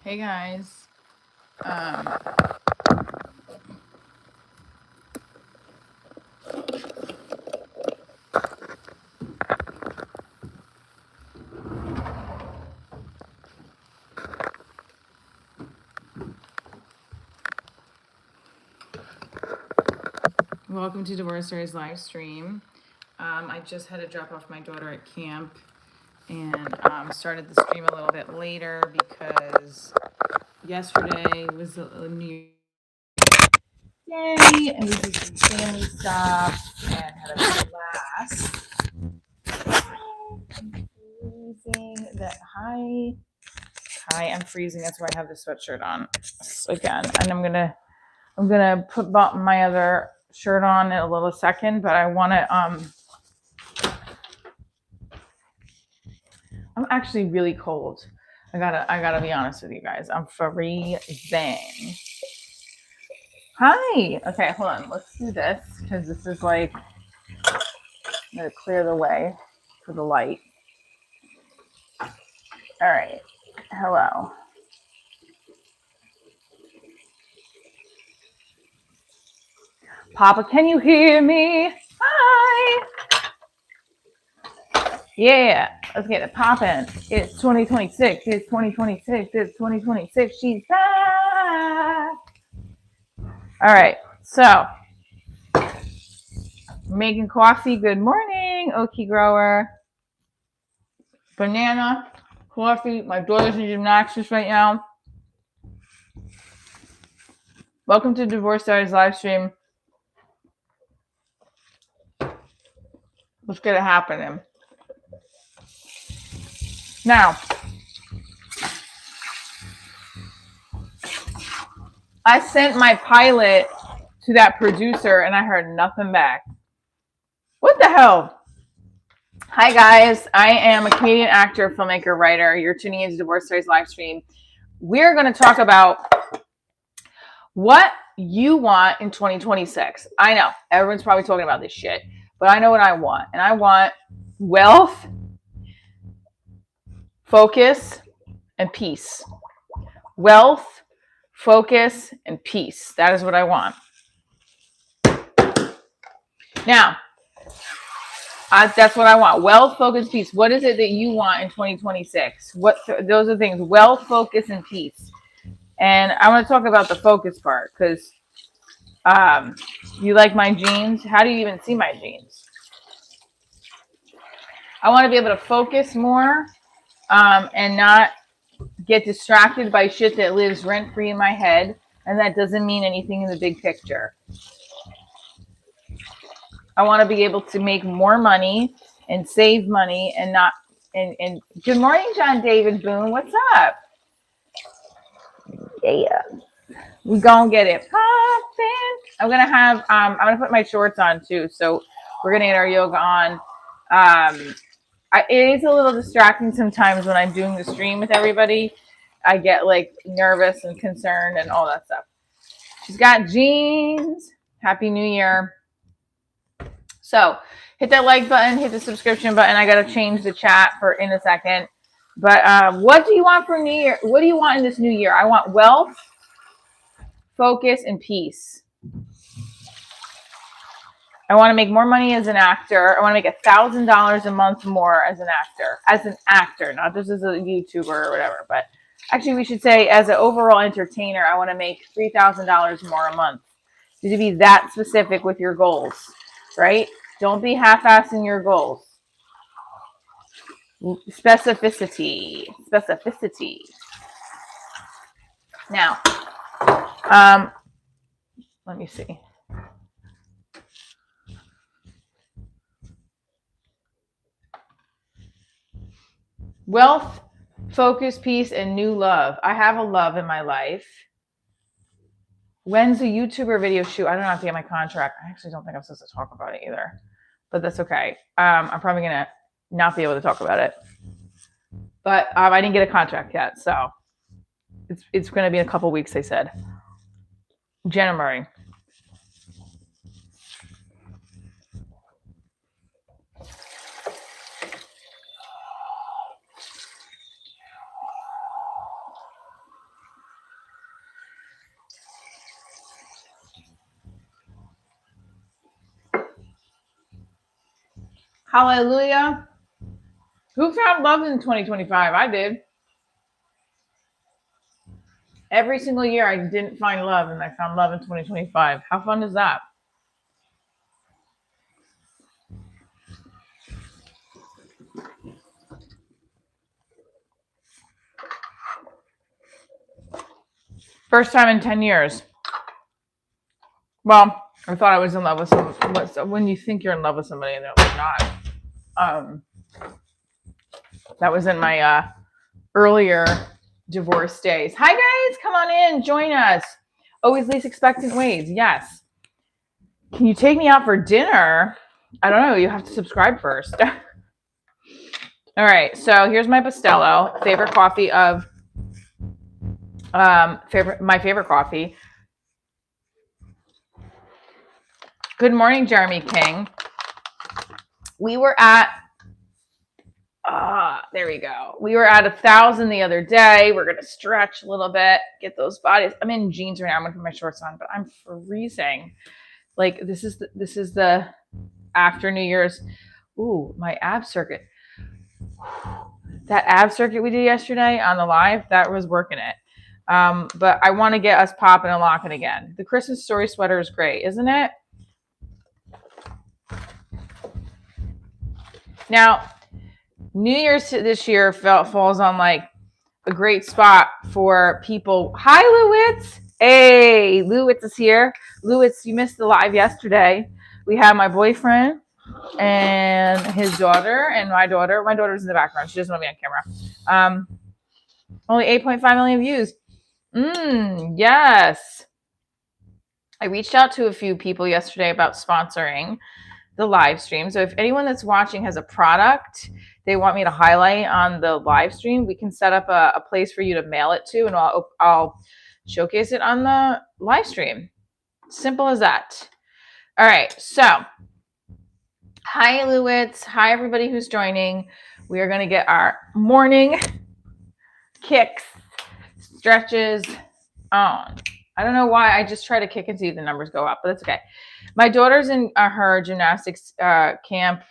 Hey guys. Um, Welcome to Divorce Stories live stream. I just had to drop off my daughter at camp and started the stream a little bit later because yesterday was a New Year's Day and we did some family stuff and had a blast. I'm freezing. Hi, I'm freezing. That's why I have the sweatshirt on again. And I'm gonna put my other shirt on in a little second, but I want to I'm actually really cold. I gotta be honest with you guys. I'm freezing. Hi. Okay, hold on. Let's do this because this is like I'm gonna clear the way for the light. All right. Hello. Papa, can you hear me? Hi. Yeah, let's get it popping. It's 2026. It's 2026. It's 2026. She's back. All right. So, making coffee. Good morning, Okie grower. Banana, coffee. My daughter's in gymnastics right now. Welcome to Divorce Stories live stream. Let's get it happening. Now, I sent my pilot to that producer and I heard nothing back. What the hell? Hi guys, I am a Canadian actor, filmmaker, writer. You're tuning into Divorce Stories live stream. We're going to talk about what you want in 2026. I know everyone's probably talking about this shit, but I know what I want. And I want wealth, focus, and peace. Wealth, focus, and peace. That is what I want. Now, that's what I want. Wealth, focus, peace. What is it that you want in 2026? Those are the things. Wealth, focus, and peace. And I want to talk about the focus part because you like my jeans. How do you even see my jeans? I want to be able to focus more and not get distracted by shit that lives rent free in my head. And that doesn't mean anything in the big picture. I want to be able to make more money and save money and not. And good morning, John David Boone. What's up? Yeah. We gonna get it poppin'. I'm gonna put my shorts on too. So we're gonna get our yoga on. It is a little distracting sometimes when I'm doing the stream with everybody. I get like nervous and concerned and all that stuff. She's got jeans. Happy New Year. So hit that like button, hit the subscription button. I gotta change the chat in a second. But what do you want for New Year? What do you want in this new year? I want wealth, focus, and peace. I want to make more money as an actor. I want to make $1,000 a month more as an actor, not just as a YouTuber or whatever. But actually, we should say as an overall entertainer, I want to make $3,000 more a month. You need to be that specific with your goals, right? Don't be half-assing your goals. Specificity. Now, let me see. Wealth, focus, peace, and new love. I have a love in my life. When's the YouTuber video shoot? I don't have to get my contract. I actually don't think I'm supposed to talk about it either, but that's okay. I'm probably going to not be able to talk about it. But I didn't get a contract yet, so it's going to be in a couple weeks, they said. January. Hallelujah. Who found love in 2025? I did. Every single year I didn't find love and I found love in 2025. How fun is that? First time in 10 years. Well, I thought I was in love with someone. When you think you're in love with somebody and they're like not. That was in my earlier divorce days. Hi guys, come on in, join us. Always least expectant ways. Yes. Can you take me out for dinner? I don't know. You have to subscribe first. All right. So here's my Bustelo, favorite coffee of my favorite coffee. Good morning, Jeremy King. We were at there we go. We were at 1,000 the other day. We're gonna stretch a little bit, get those bodies. I'm in jeans right now. I'm gonna put my shorts on, but I'm freezing. Like this is the after New Year's. Ooh, my ab circuit. That ab circuit we did yesterday on the live, that was working it. But I want to get us popping and locking again. The Christmas story sweater is great, isn't it? Now, New Year's this year falls on like a great spot for people. Hi, Lewitz. Hey, Lewitz is here. Lewitz, you missed the live yesterday. We had my boyfriend and his daughter and my daughter. My daughter's in the background. She doesn't want to be on camera. Only 8.5 million views. Yes. I reached out to a few people yesterday about sponsoring the live stream. So if anyone that's watching has a product they want me to highlight on the live stream, we can set up a place for you to mail it to, and I'll showcase it on the live stream. Simple as that. All right. So hi, Lewitz. Hi, everybody who's joining. We are going to get our morning kicks, stretches on. I don't know why. I just try to kick and see if the numbers go up, but that's okay. My daughter's in her gymnastics camp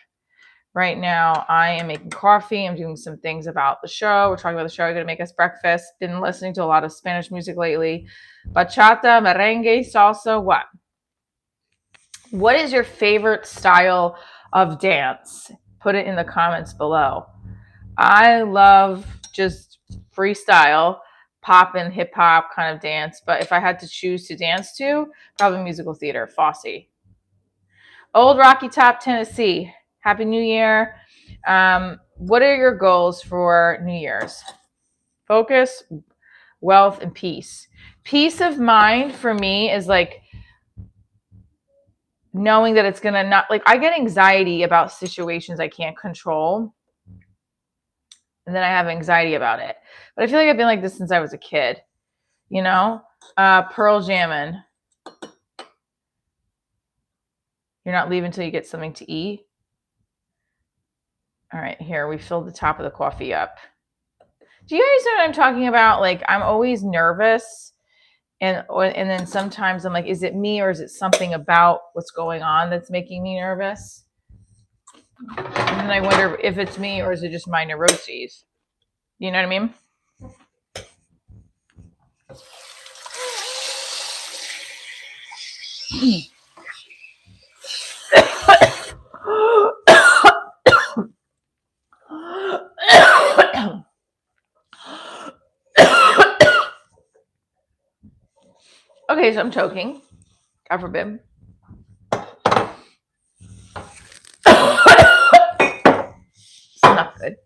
right now. I am making coffee. I'm doing some things about the show. We're talking about the show. I'm going to make us breakfast. Been listening to a lot of Spanish music lately. Bachata, merengue, salsa, what? What is your favorite style of dance? Put it in the comments below. I love just freestyle, pop and hip hop kind of dance. But if I had to choose to dance to, probably musical theater, Fosse. Old Rocky Top, Tennessee. Happy New Year. What are your goals for New Year's? Focus, wealth, and peace. Peace of mind for me is like knowing that it's going to not, like I get anxiety about situations I can't control. And then I have anxiety about it. But I feel like I've been like this since I was a kid, you know? Pearl Jammin'. You're not leaving until you get something to eat. All right, here, we filled the top of the coffee up. Do you guys know what I'm talking about? Like, I'm always nervous. And then sometimes I'm like, is it me or is it something about what's going on that's making me nervous? And then I wonder if it's me or is it just my neuroses? You know what I mean? Okay, so I'm choking. God forbid. It's not good.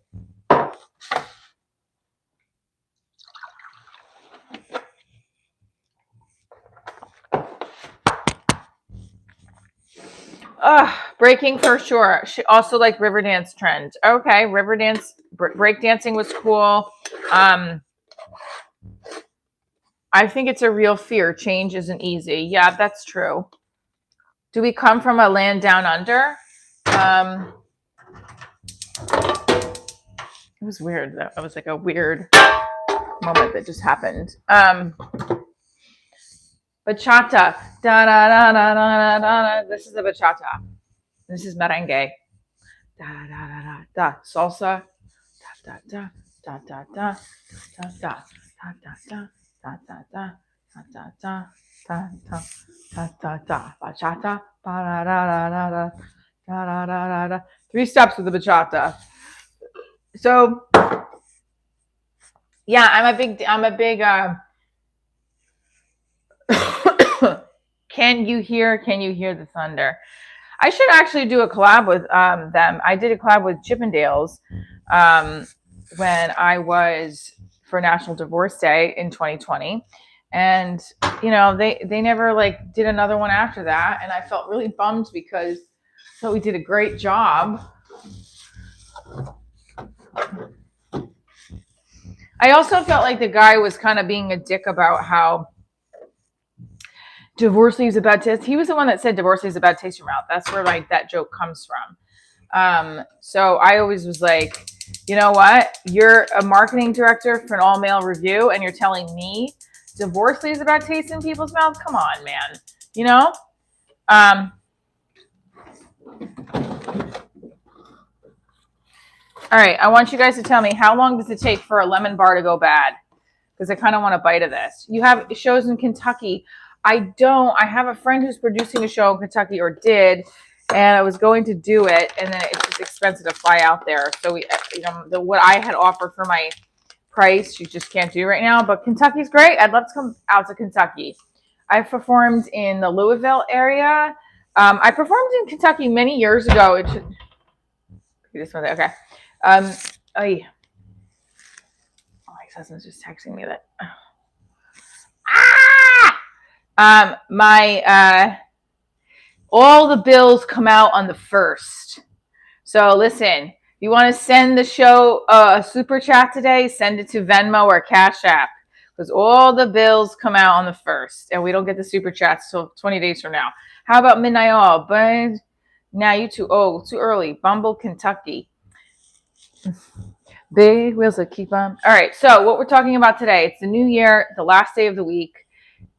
Breaking for sure. She also like Riverdance trend. Okay, Riverdance breakdancing was cool. I think it's a real fear. Change isn't easy. Yeah, that's true. Do we come from a land down under? It was weird. That was like a weird moment that just happened. Bachata. Da, da, da, da, da, da, da. This is the bachata. This is merengue. da da da da da. Salsa. Da da da da da da da da da da da da da da da da da da da da bachata ba da da da da da da da da. 3 steps with the bachata. So yeah, I'm a big can you hear the thunder? I should actually do a collab with them. I did a collab with Chippendales when I was for National Divorce Day in 2020. And, you know, they never like did another one after that. And I felt really bummed because I thought we did a great job. I also felt like the guy was kind of being a dick about how divorce leaves a bad taste. He was the one that said divorce leaves a bad taste in your mouth. That's where like that joke comes from. So I always was like, you know what? You're a marketing director for an all male review and you're telling me divorce leaves a bad taste in people's mouths? Come on, man. You know? All right. I want you guys to tell me, how long does it take for a lemon bar to go bad? Because I kind of want a bite of this. You have shows in Kentucky. I don't. I have a friend who's producing a show in Kentucky, or did, and I was going to do it, and then it's just expensive to fly out there. So we, you know, what I had offered for my price, you just can't do right now. But Kentucky's great. I'd love to come out to Kentucky. I've performed in the Louisville area. I performed in Kentucky many years ago. It should. Okay. Oh, yeah. Oh, my husband's just texting me that. All the bills come out on the 1st. So listen, if you want to send the show a super chat today, send it to Venmo or Cash App, because all the bills come out on the 1st, and we don't get the super chats till 20 days from now. How about Midnight All? But now you too early. Bumble, Kentucky. Big wheels that keep on. All right, so what we're talking about today, it's the new year, the last day of the week.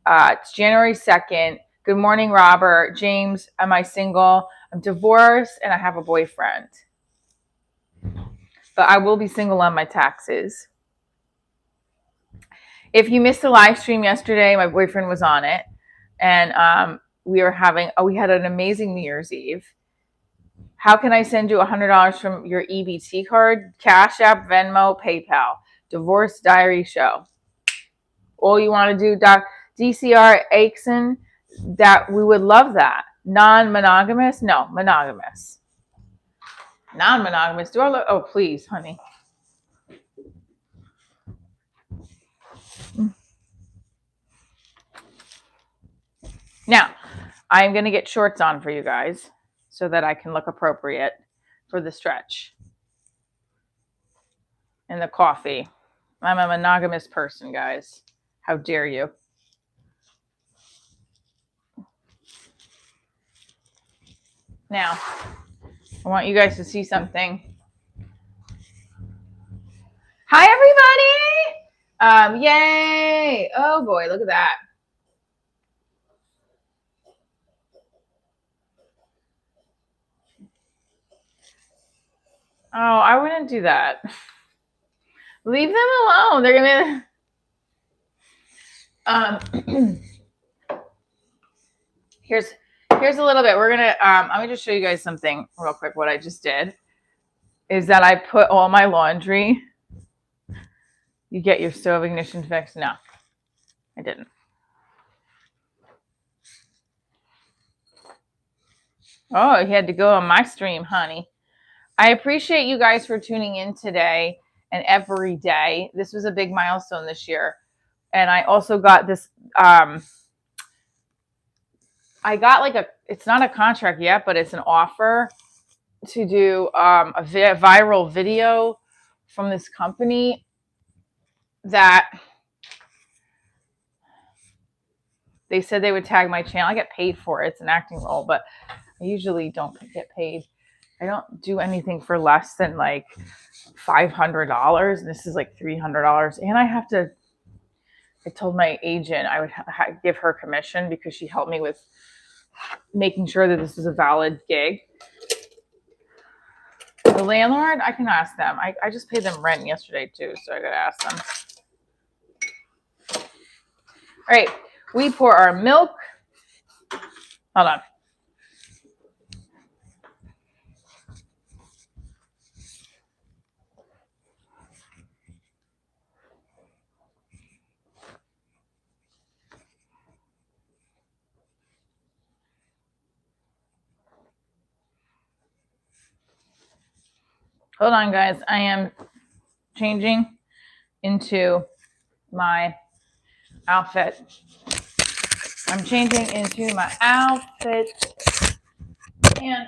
It's January 2nd. Good morning, Robert. James, am I single? I'm divorced and I have a boyfriend. But I will be single on my taxes. If you missed the live stream yesterday, my boyfriend was on it. And we had an amazing New Year's Eve. How can I send you $100 from your EBT card? Cash App, Venmo, PayPal. Divorce Diary Show. All you want to do, DCR Aixon, that we would love that. Non-monogamous? No, monogamous. Non-monogamous. Oh, please, honey. Now, I'm going to get shorts on for you guys so that I can look appropriate for the stretch and the coffee. I'm a monogamous person, guys. How dare you? Now, I want you guys to see something. Hi, everybody. Yay. Oh, boy, look at that. Oh, I wouldn't do that. Leave them alone. They're going to... Here's a little bit. We're going to... let me just show you guys something real quick. What I just did is that I put all my laundry... You get your stove ignition fixed? No, I didn't. Oh, he had to go on my stream, honey. I appreciate you guys for tuning in today and every day. This was a big milestone this year. And I also got this, I got it's not a contract yet, but it's an offer to do a viral video from this company that they said they would tag my channel. I get paid for it. It's an acting role, but I usually don't get paid. I don't do anything for less than like $500. This is like $300. And I told my agent I would give her commission because she helped me with making sure that this was a valid gig. The landlord, I can ask them. I just paid them rent yesterday too, so I gotta ask them. All right, we pour our milk. Hold on. Hold on, guys. I am changing into my outfit. I'm changing into my outfit. And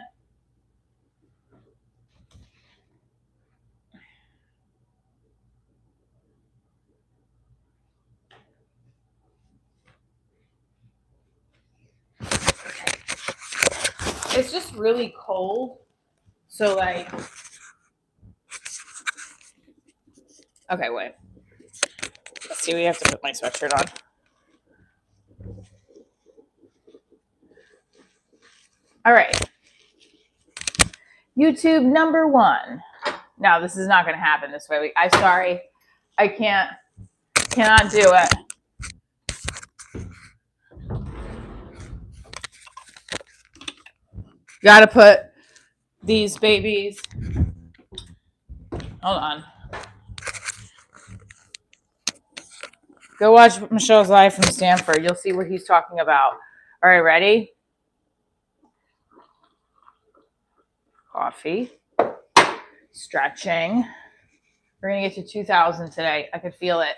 it's just really cold. So like, okay, wait. Let's see, we have to put my sweatshirt on. All right. YouTube number 1. No, this is not going to happen this way. I'm sorry. I cannot do it. Got to put these babies. Hold on. Go watch Michelle's live from Stanford. You'll see what he's talking about. All right, ready? Coffee. Stretching. We're going to get to 2,000 today. I could feel it.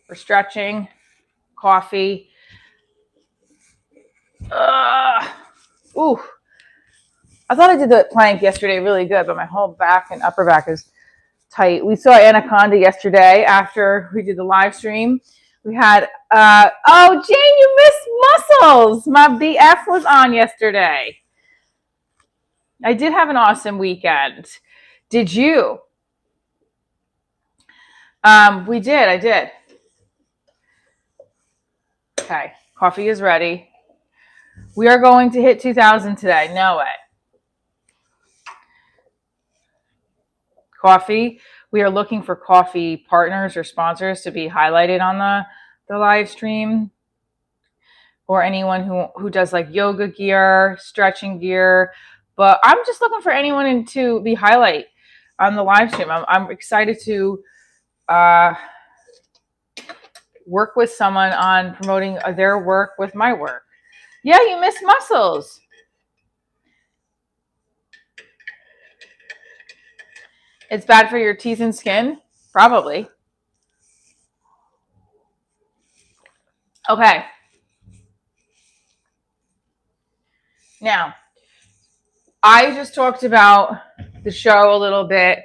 We're stretching. Coffee. Ooh. I thought I did the plank yesterday really good, but my whole back and upper back is tight. We saw Anaconda yesterday after we did the live stream. We had, oh, Jane, you missed Muscles. My BF was on yesterday. I did have an awesome weekend. Did you? We did. I did. Okay. Coffee is ready. We are going to hit 2,000 today. Know it. Coffee. We are looking for coffee partners or sponsors to be highlighted on the live stream, or anyone who does like yoga gear, stretching gear. But I'm just looking for anyone to be highlight on the live stream. I'm excited to work with someone on promoting their work with my work. Yeah, you missed Muscles. It's bad for your teeth and skin? Probably. Okay. Now, I just talked about the show a little bit,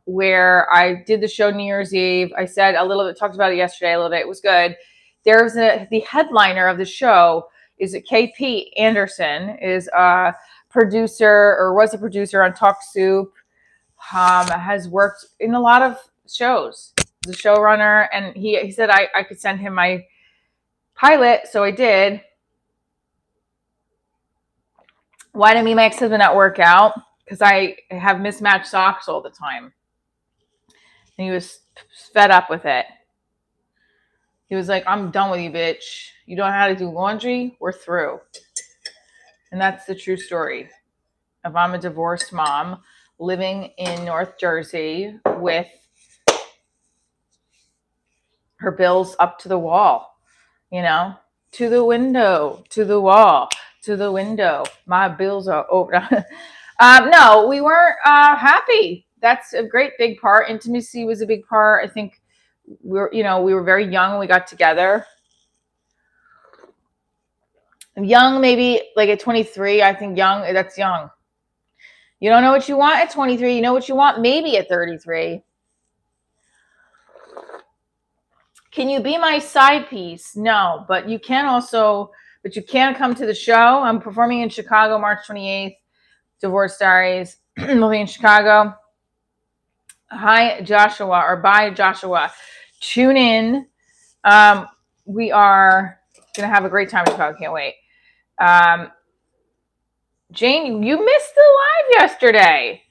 where I did the show New Year's Eve. I said a little bit, talked about it yesterday a little bit. It was good. There's the headliner of the show is KP Anderson, is a producer, or was a producer on Talk Soup, has worked in a lot of shows. The showrunner, and he said I could send him my pilot, so I did. Why did me and my ex-husband not work out? Because I have mismatched socks all the time. And he was fed up with it. He was like, I'm done with you, bitch. You don't know how to do laundry? We're through. And that's the true story of I'm a divorced mom living in North Jersey with her bills up to the wall, to the window, to the wall, to the window. My bills are over. No, we weren't happy. That's a great big part. Intimacy was a big part. I think we were very young when we got together. Young, maybe like at 23. I think young, that's young. You don't know what you want at 23. You know what you want maybe at 33. Can you be my side piece? No, but you can come to the show. I'm performing in Chicago, March 28th. Divorce Diaries. We'll be in Chicago. Hi, Joshua, or bye, Joshua. Tune in. We are going to have a great time in Chicago. Can't wait. Jane, you missed the live yesterday.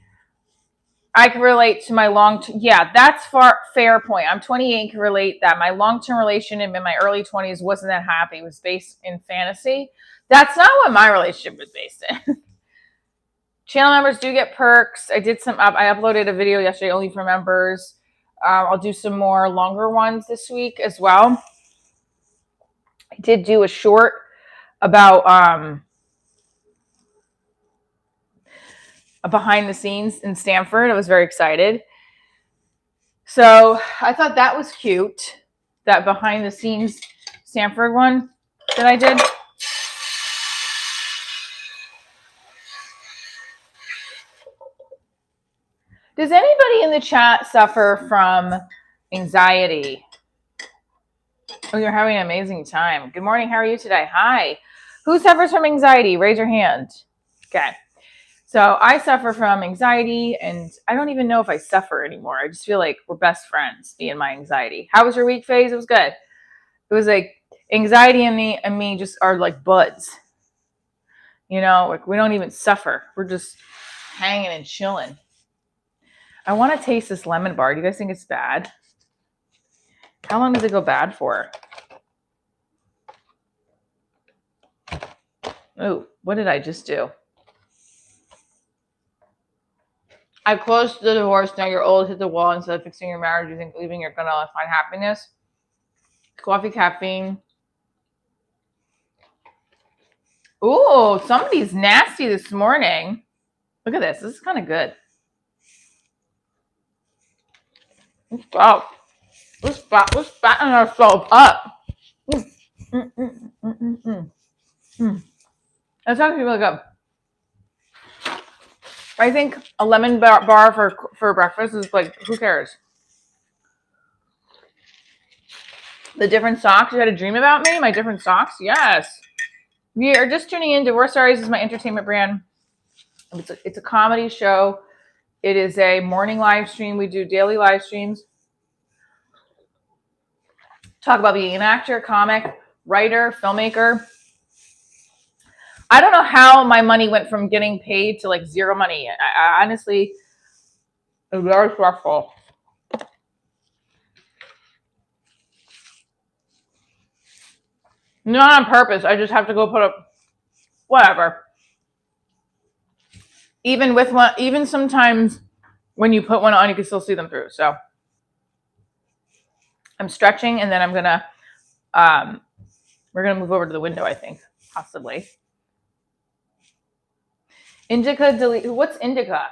I can relate to my yeah, that's fair point. I'm 28 and can relate that. My long-term relationship in my early 20s wasn't that happy. It was based in fantasy. That's not what my relationship was based in. Channel members do get perks. I uploaded a video yesterday only for members. I'll do some more longer ones this week as well. I did do a short about behind the scenes in Stanford. I was very excited. So I thought that was cute, that behind the scenes Stanford one that I did. Does anybody in the chat suffer from anxiety? Oh, you're having an amazing time. Good morning. How are you today? Hi. Who suffers from anxiety? Raise your hand. Okay. So I suffer from anxiety, and I don't even know if I suffer anymore. I just feel like we're best friends, me and my anxiety. How was your week, FaZe? It was good. It was like anxiety and me just are like buds. You know, like we don't even suffer. We're just hanging and chilling. I want to taste this lemon bar. Do you guys think it's bad? How long does it go bad for? Oh, what did I just do? I closed the divorce. Now you're old. Hit the wall. Instead of fixing your marriage, you think leaving you're gonna find happiness. Coffee, caffeine. Ooh, somebody's nasty this morning. Look at this. This is kind of good. Let's fatten ourselves up. That's actually really good. I think a lemon bar for breakfast is like, who cares? The different socks. You had a dream about me? My different socks? Yes. You are just tuning in. Divorce Diaries is my entertainment brand. It's a comedy show. It is a morning live stream. We do daily live streams. Talk about being an actor, comic, writer, filmmaker. I don't know how my money went from getting paid to like zero money. I honestly, it was very stressful. Not on purpose. I just have to go put up whatever. Even sometimes when you put one on, you can still see them through. So I'm stretching, and then I'm gonna we're gonna move over to the window, I think, possibly. Indica delete. What's indica?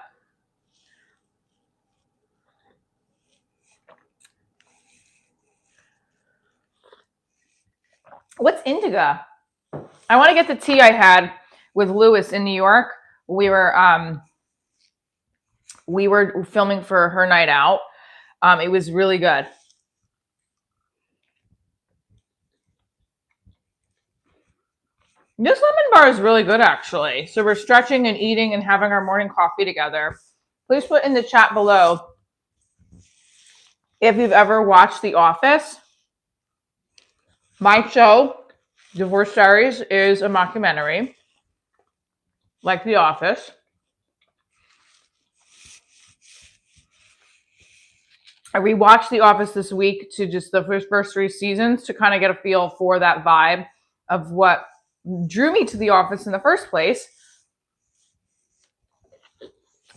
What's indica? I want to get the tea I had with Lewis in New York. We were filming for her night out. It was really good. This lemon bar is really good, actually. So we're stretching and eating and having our morning coffee together. Please put in the chat below if you've ever watched The Office. My show, Divorce Diaries, is a mockumentary, like The Office. I rewatched The Office this week to just the first 3 seasons to kind of get a feel for that vibe of what drew me to The Office in the first place.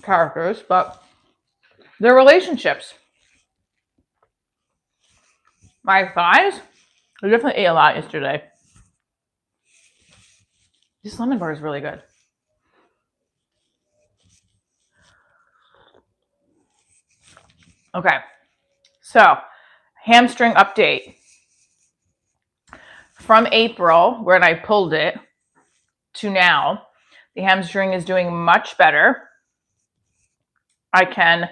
Characters, but their relationships. My thighs, I definitely ate a lot yesterday. This lemon bar is really good. Okay, so hamstring update. From April, when I pulled it, to now, the hamstring is doing much better. I can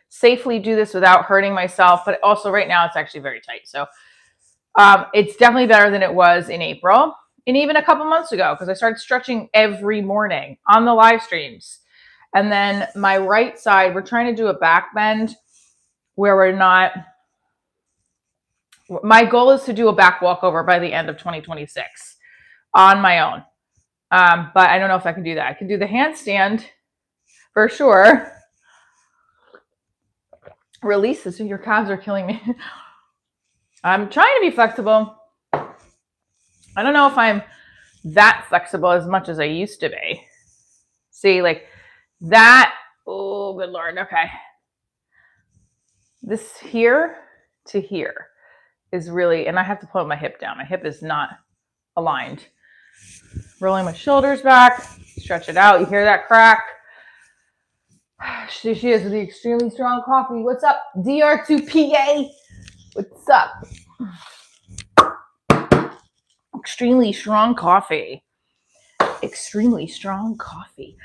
safely do this without hurting myself, but also right now it's actually very tight. So it's definitely better than it was in April and even a couple months ago, because I started stretching every morning on the live streams. And then my right side, we're trying to do a back bend where we're not. My goal is to do a back walkover by the end of 2026 on my own. But I don't know if I can do that. I can do the handstand for sure. Release this. Your calves are killing me. I'm trying to be flexible. I don't know if I'm that flexible as much as I used to be. See, like that. Oh, good Lord. Okay. This here to here is really, and I have to pull my hip down. My hip is not aligned. Rolling my shoulders back, stretch it out. You hear that crack? She is with the extremely strong coffee. What's up, DR2PA? What's up? Extremely strong coffee. Extremely strong coffee.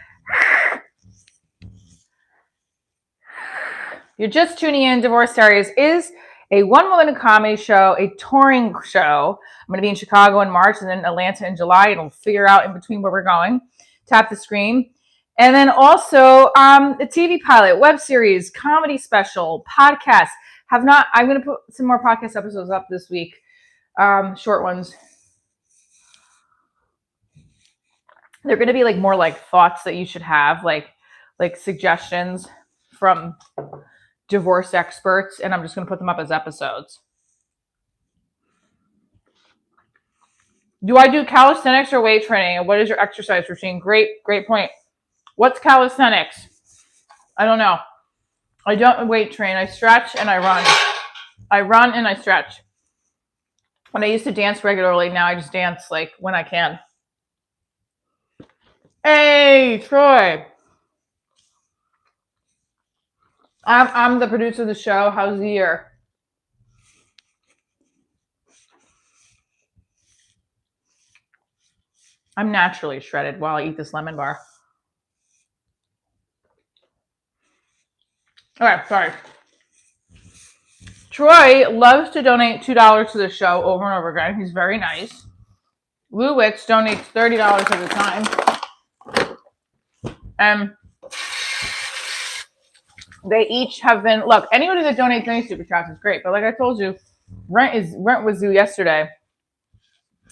You're just tuning in. Divorce Diaries is a one-woman comedy show, a touring show. I'm going to be in Chicago in March and then Atlanta in July, and we'll figure out in between where we're going. Tap the screen. And then also a TV pilot, web series, comedy special, podcast. I'm going to put some more podcast episodes up this week, short ones. They're going to be like more like thoughts that you should have, like suggestions from divorce experts, and I'm just going to put them up as episodes. Do I do calisthenics or weight training? And what is your exercise routine? Great point. What's calisthenics? I don't know. I don't weight train. I stretch and I run. I run and I stretch. When I used to dance regularly, now I just dance like when I can. Hey, Troy. I'm the producer of the show. How's the year? I'm naturally shredded while I eat this lemon bar. Okay, sorry. Troy loves to donate $2 to the show over and over again. He's very nice. Lewitz donates $30 at a time. And they each have been, look, anybody that donates any super chats is great. But like I told you, rent was due yesterday.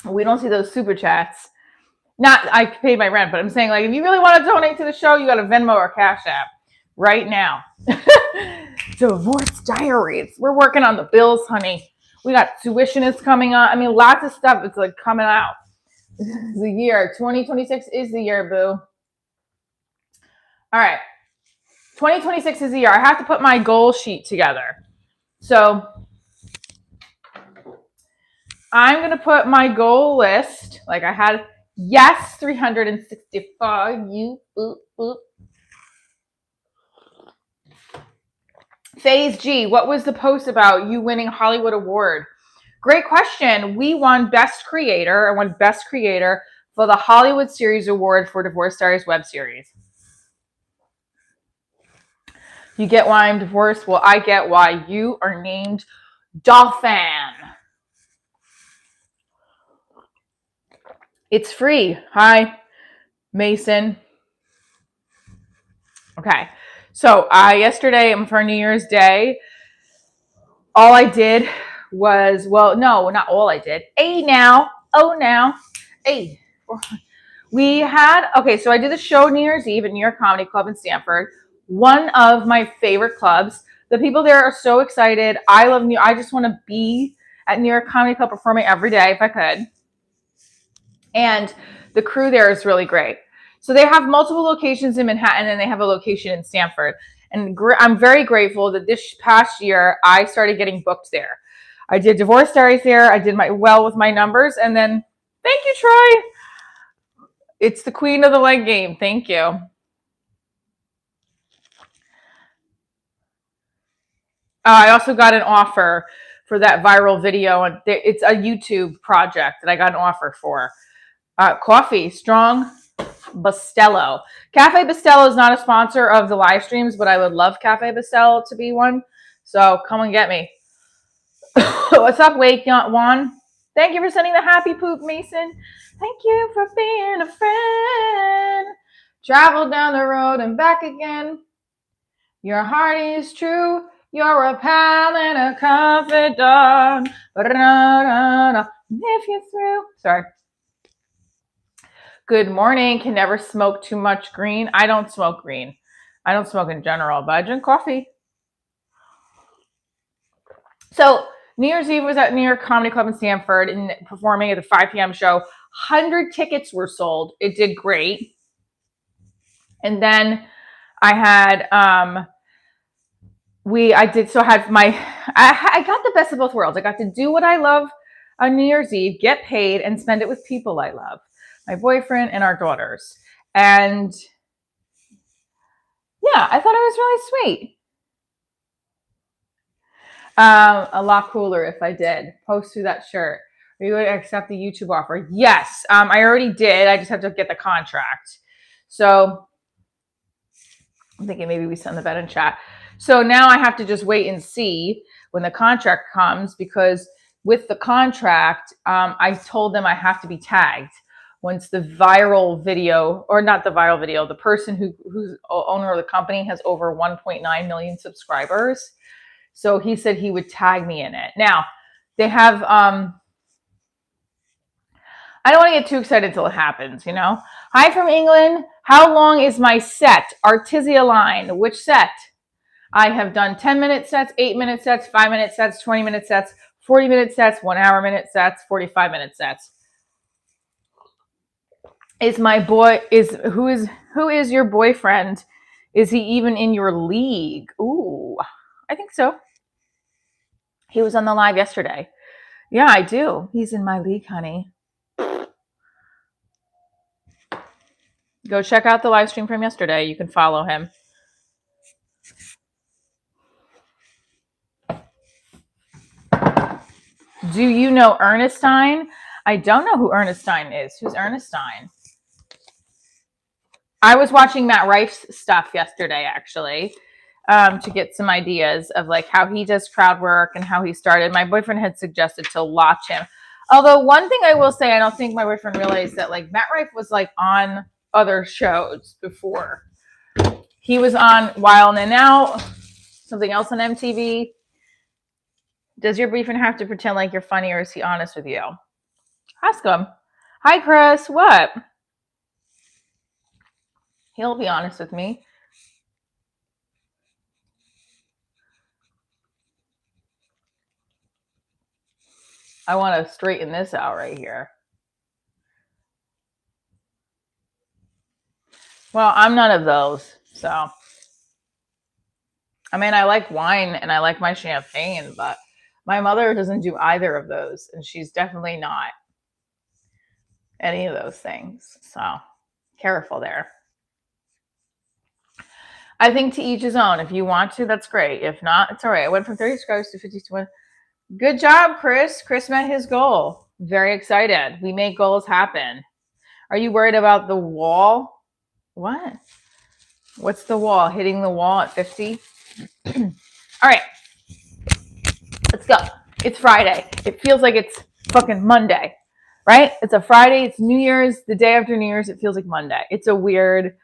We don't see those super chats. Not I paid my rent, but I'm saying, like, if you really want to donate to the show, you got a Venmo or Cash App right now. Divorce Diaries. We're working on the bills, honey. We got tuition is coming on. I mean, lots of stuff is like coming out. This is the year. 2026 is the year, boo. All right. 2026 is the year. I have to put my goal sheet together. So I'm going to put my goal list, like I had, yes, 365, you, Phase G, what was the post about you winning Hollywood Award? Great question. We won Best Creator. I won Best Creator for the Hollywood Series Award for Divorce Diaries web series. You get why I'm divorced? Well, I get why you are named Dolphin. It's free. Hi, Mason. Okay. So yesterday for New Year's Day, all I did was, well, no, not all I did. We had, okay, so I did the show New Year's Eve at New York Comedy Club in Stamford. One of my favorite clubs. The people there are so excited. I just want to be at New York Comedy Club performing every day if I could. And the crew there is really great. So they have multiple locations in Manhattan and they have a location in Stamford. And I'm very grateful that this past year I started getting booked there. I did Divorce Diaries there. I did well with my numbers. And then, thank you, Troy. It's the queen of the leg game. Thank you. I also got an offer for that viral video. It's a YouTube project that I got an offer for. Coffee, strong Bustelo. Cafe Bustelo is not a sponsor of the live streams, but I would love Cafe Bustelo to be one. So come and get me. What's up, Wake Juan? Thank you for sending the happy poop, Mason. Thank you for being a friend. Travel down the road and back again. Your heart is true. You're a pal and a confidant. If you're through. Sorry. Good morning. Can never smoke too much green. I don't smoke green. I don't smoke in general, but I drink coffee. So New Year's Eve was at New York Comedy Club in Stamford and performing at the 5 p.m. show. 100 tickets were sold. It did great. And then I had I got the best of both worlds. I got to do what I love on New Year's Eve, get paid, and spend it with people I love, my boyfriend and our daughters. And yeah, I thought it was really sweet. A lot cooler if I did. Post through that shirt. Are you going to accept the YouTube offer? Yes. I already did. I just have to get the contract. So I'm thinking maybe we send the bet in chat. So now I have to just wait and see when the contract comes, because with the contract, I told them I have to be tagged once the viral video, or not the viral video, the person who's owner of the company has over 1.9 million subscribers. So he said he would tag me in it. Now, they have, I don't want to get too excited until it happens, you know? Hi from England. How long is my set? Artisia line. Which set? I have done 10-minute sets, 8-minute sets, 5-minute sets, 20-minute sets, 40-minute sets, 1 hour minute sets, 45-minute sets. Is my boy, who is your boyfriend? Is he even in your league? Ooh, I think so. He was on the live yesterday. Yeah, I do. He's in my league, honey. Go check out the live stream from yesterday. You can follow him. Do you know Ernestine? I don't know who Ernestine is. Who's Ernestine? I was watching Matt Rife's stuff yesterday, actually, to get some ideas of like how he does crowd work and how he started. My boyfriend had suggested to watch him. Although one thing I will say, I don't think my boyfriend realized that like Matt Rife was like on other shows before. He was on Wild and Out, something else on MTV. Does your boyfriend have to pretend like you're funny, or is he honest with you? Ask him. Hi, Chris. What? He'll be honest with me. I want to straighten this out right here. Well, I'm none of those. So, I mean, I like wine and I like my champagne, but my mother doesn't do either of those. And she's definitely not any of those things. So, careful there. I think to each his own. If you want to, that's great. If not, it's all right. I went from 30 subscribers to 51. Good job, Chris. Chris met his goal. Very excited. We make goals happen. Are you worried about the wall? What? What's the wall? Hitting the wall at 50? All right. Let's go. It's Friday. It feels like it's fucking Monday, right? It's a Friday. It's New Year's. The day after New Year's, it feels like Monday. It's a weird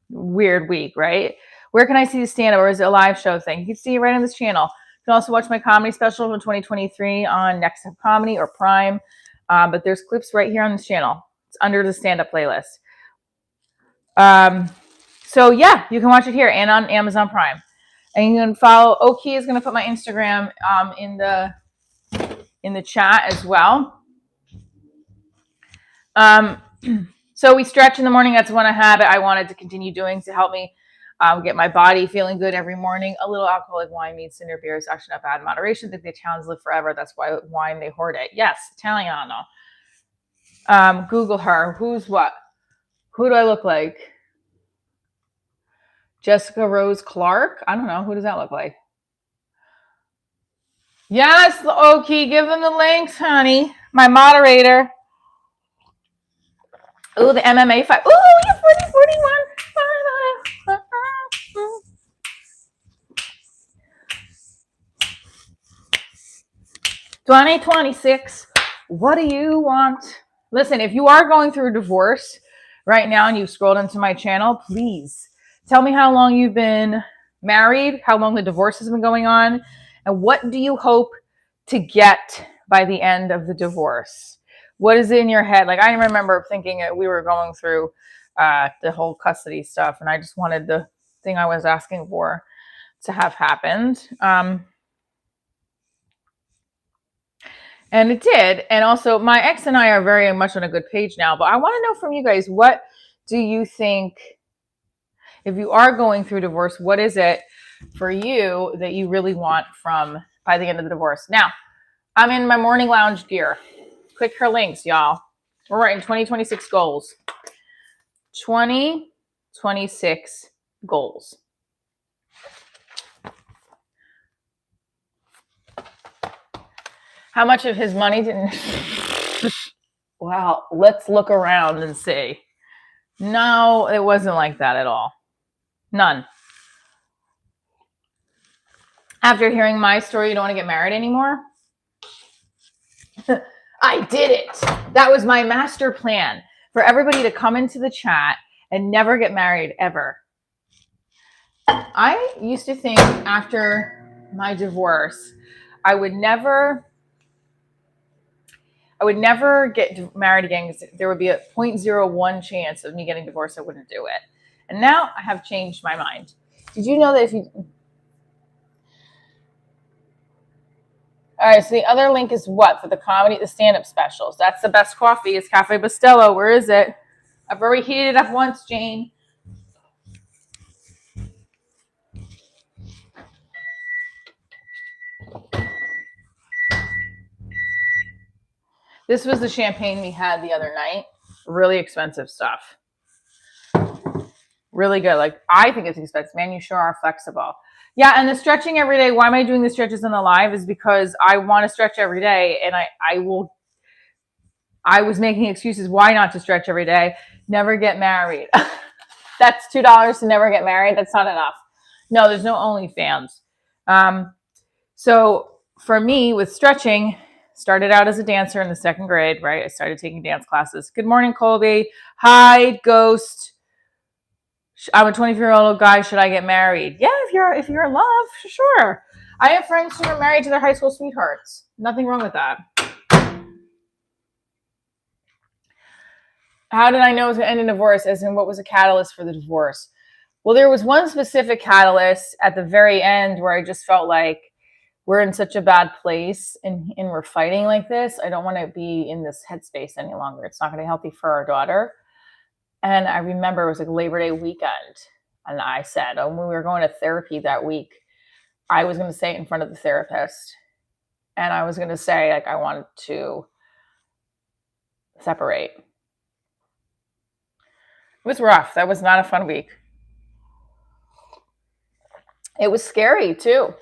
week, right? Where can I see the stand-up, or is it a live show thing? You can see it right on this channel. You can also watch my comedy special from 2023 on Next Up Comedy or Prime. But there's clips right here on this channel. It's under the stand-up playlist. So yeah, you can watch it here and on Amazon Prime. And you can follow. Oki is going to put my Instagram in the chat as well. So we stretch in the morning. That's one habit I wanted to continue doing to help me get my body feeling good every morning. A little alcoholic wine meats and beer is actually not bad in moderation. I think the Italians live forever. That's why wine, they hoard it. Yes, Italiano. Google her. Who's what? Who do I look like? Jessica Rose Clark? I don't know. Who does that look like? Yes, Oki. Give them the links, honey. My moderator. Ooh, the MMA fight. Ooh, you're 40, 41. 2026. What do you want? Listen, if you are going through a divorce right now and you've scrolled into my channel, please tell me how long you've been married, how long the divorce has been going on, and what do you hope to get by the end of the divorce? what is in your head? Like, I remember thinking we were going through the whole custody stuff, and I just wanted the thing I was asking for to have happened. And it did. And also, my ex and I are very much on a good page now. But I want to know from you guys, what do you think, if you are going through divorce, what is it for you that you really want from by the end of the divorce? Now, I'm in my morning lounge gear. Click her links, y'all. We're writing 2026 goals. 2026 goals. How much of his money didn't... Well, let's look around and see. No, it wasn't like that at all. None. After hearing my story, you don't want to get married anymore? I did it. That was my master plan, for everybody to come into the chat and never get married ever. I used to think after my divorce, I would never get married again, because there would be a 0.01 chance of me getting divorced. I wouldn't do it. And now I have changed my mind. Did you know that if you... All right, so the other link is what? For the comedy, the stand-up specials. That's the best coffee. It's Cafe Bustelo. Where is it? I've already heated it up once, Jane. This was the champagne we had the other night. Really expensive stuff. Really good. Like, I think it's expensive. Man, you sure are flexible. Yeah, and the stretching every day. Why am I doing the stretches on the live? Is because I want to stretch every day, and I was making excuses why not to stretch every day. Never get married. That's $2 to never get married. That's not enough. No, there's no OnlyFans. So for me, with stretching, started out as a dancer in the 2nd grade, right? I started taking dance classes. Good morning, Colby. Hi, Ghost. I'm a 24-year-old guy. Should I get married? Yeah, if you're in love, sure. I have friends who are married to their high school sweethearts. Nothing wrong with that. How did I know it was going to end in divorce? As in, what was a catalyst for the divorce? Well, there was one specific catalyst at the very end where I just felt like we're in such a bad place and we're fighting like this. I don't want to be in this headspace any longer. It's not going to be healthy for our daughter. And I remember it was like Labor Day weekend. And I said, when we were going to therapy that week, I was going to say it in front of the therapist. And I was going to say, like, I wanted to separate. It was rough. That was not a fun week. It was scary too.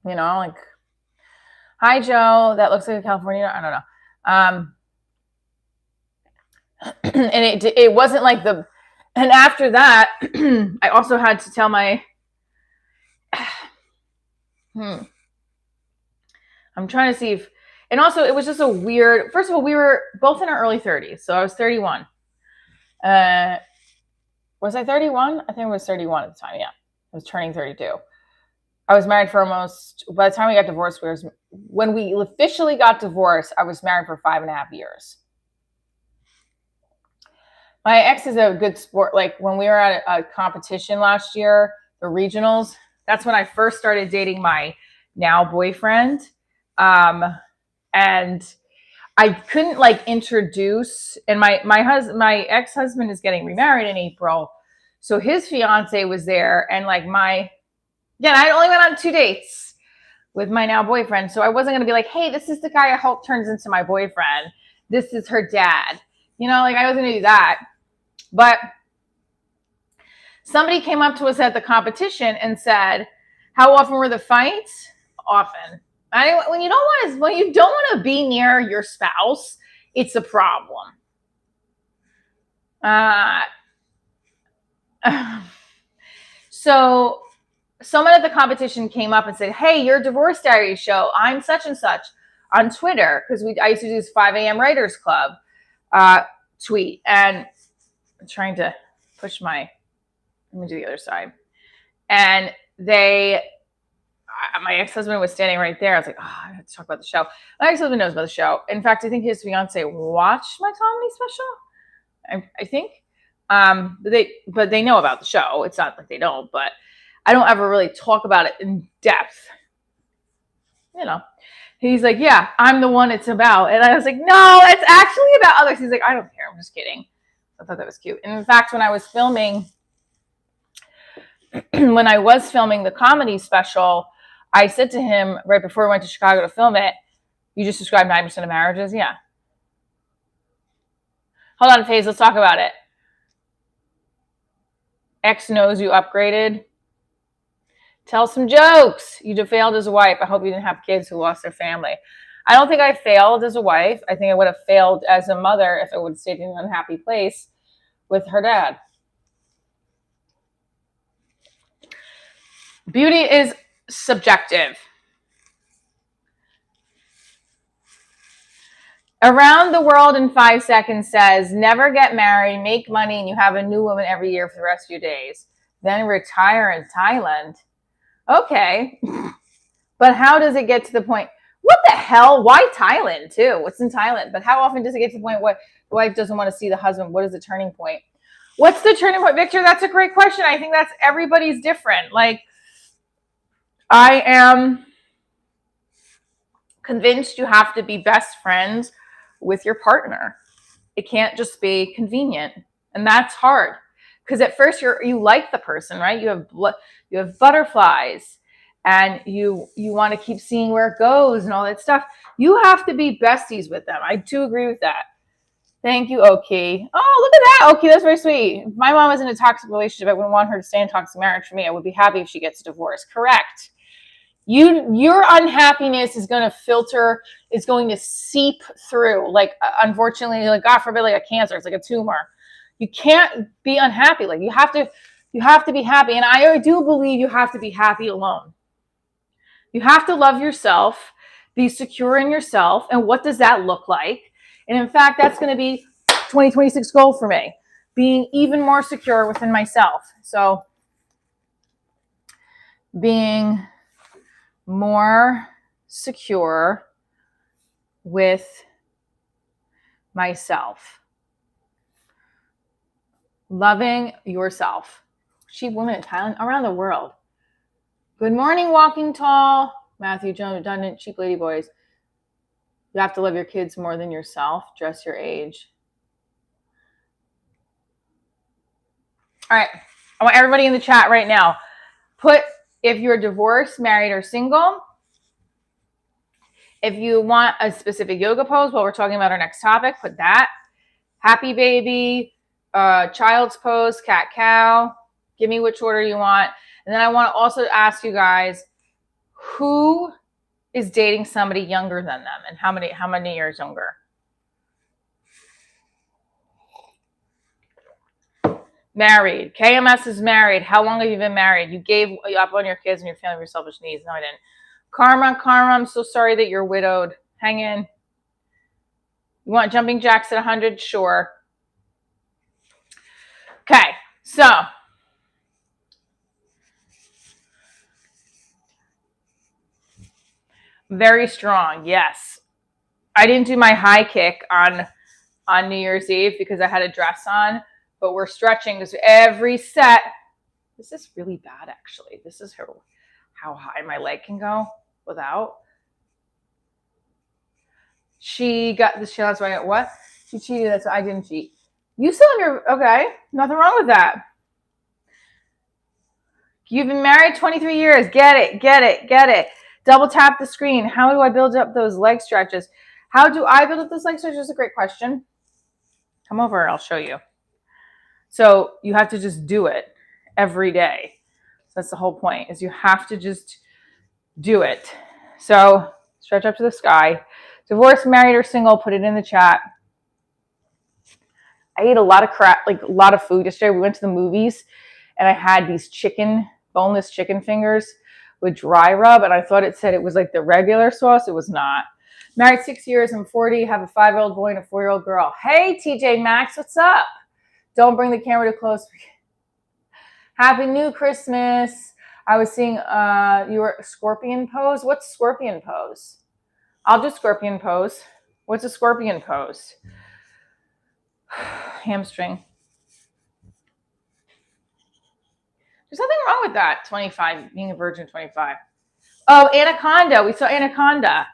You know, like, hi, Joe. That looks like a California. I don't know. And it wasn't like and after that, I also had to tell my, I'm trying to see if, and also it was just a weird, first of all, we were both in our early 30s. So I was 31. Was I 31? I think I was 31 at the time. Yeah. I was turning 32. I was married for almost, by the time we got divorced, when we officially got divorced, I was married for 5.5 years. My ex is a good sport. Like, when we were at a competition last year, the regionals, that's when I first started dating my now boyfriend. And I couldn't like introduce, and my ex-husband is getting remarried in April. So his fiance was there, and like I only went on 2 dates with my now boyfriend. So I wasn't going to be like, hey, this is the guy I hope turns into my boyfriend. This is her dad. You know, like, I wasn't going to do that. But somebody came up to us at the competition and said, how often were the fights? Often. When you don't want to be near your spouse, it's a problem. So someone at the competition came up and said, hey, your Divorce Diaries show, I'm such and such, on Twitter, because I used to do this 5 a.m. Writers Club tweet, and I'm trying to push let me do the other side. And my ex-husband was standing right there. I was like, oh, I have to talk about the show. My ex-husband knows about the show. In fact, I think his fiance watched my comedy special. I think. But they know about the show. It's not like they don't, but I don't ever really talk about it in depth. You know. He's like, yeah, I'm the one it's about. And I was like, no, it's actually about others. He's like, I don't care. I'm just kidding. I thought that was cute. And in fact, when I was filming the comedy special, I said to him right before we went to Chicago to film it, you just described 9% of marriages? Yeah. Hold on, FaZe, let's talk about it. Ex knows you upgraded. Tell some jokes. You failed as a wife. I hope you didn't have kids who lost their family. I don't think I failed as a wife. I think I would have failed as a mother if I would have stayed in an unhappy place with her dad. Beauty is subjective. Around the World in 5 Seconds says, never get married, make money, and you have a new woman every year for the rest of your days. Then retire in Thailand. Okay. But how does it get to the point? What the hell? Why Thailand too? What's in Thailand? But how often does it get to the point where the wife doesn't want to see the husband? What is the turning point? What's the turning point? Victor, that's a great question. I think that's everybody's different. Like, I am convinced you have to be best friends with your partner. It can't just be convenient. And that's hard. Because at first you like the person, right? You have butterflies and you want to keep seeing where it goes and all that stuff. You have to be besties with them. I do agree with that. Thank you, Oki. Oh, look at that, Oki. That's very sweet. If my mom was in a toxic relationship, I wouldn't want her to stay in a toxic marriage for me. I would be happy if she gets a divorce. Correct. Your unhappiness is going to filter, is going to seep through. Like, unfortunately, like God forbid, like a cancer, it's like a tumor. You can't be unhappy. Like you have to be happy. And I do believe you have to be happy alone. You have to love yourself, be secure in yourself. And what does that look like? And in fact, that's going to be 2026 goal for me, being even more secure within myself. So being more secure with myself. Loving yourself. Cheap women in Thailand, around the world. Good morning, Walking Tall. Matthew Jones, redundant, cheap lady boys. You have to love your kids more than yourself. Dress your age. All right. I want everybody in the chat right now. Put if you're divorced, married, or single. If you want a specific yoga pose while we're talking about our next topic, put that. Happy baby, child's pose, cat cow. Give me which order you want. And then I want to also ask you guys, who is dating somebody younger than them, and how many years younger? Married. KMS is married. How long have you been married? You gave up on your kids and your family for selfish needs. No, I didn't. Karma, I'm so sorry that you're widowed. Hang in. You want jumping jacks at 100? Sure. Okay, so very strong. Yes. I didn't do my high kick on New Year's Eve because I had a dress on, but we're stretching because every set, this is really bad actually. This is how high my leg can go without. She got this challenge. So I got what? She cheated. That's why I didn't cheat. You still have your, okay. Nothing wrong with that. You've been married 23 years. Get it. Double tap the screen. How do I build up those leg stretches? How do I build up those leg stretches? That's a great question. Come over, I'll show you. So you have to just do it every day. That's the whole point, is you have to just do it. So stretch up to the sky. Divorced, married, or single, put it in the chat. I ate a lot of crap, like a lot of food yesterday. We went to the movies and I had these boneless chicken fingers with dry rub, and I thought it said it was like the regular sauce. It was not. Married 6 years, I'm 40, have a 5-year-old boy and a 4-year-old girl. Hey, TJ Maxx, what's up? Don't bring the camera too close. Happy New Christmas. I was seeing you were scorpion pose. What's scorpion pose? I'll do scorpion pose. What's a scorpion pose? Hamstring. There's nothing wrong with that. 25, being a virgin 25. Oh, Anaconda. We saw Anaconda.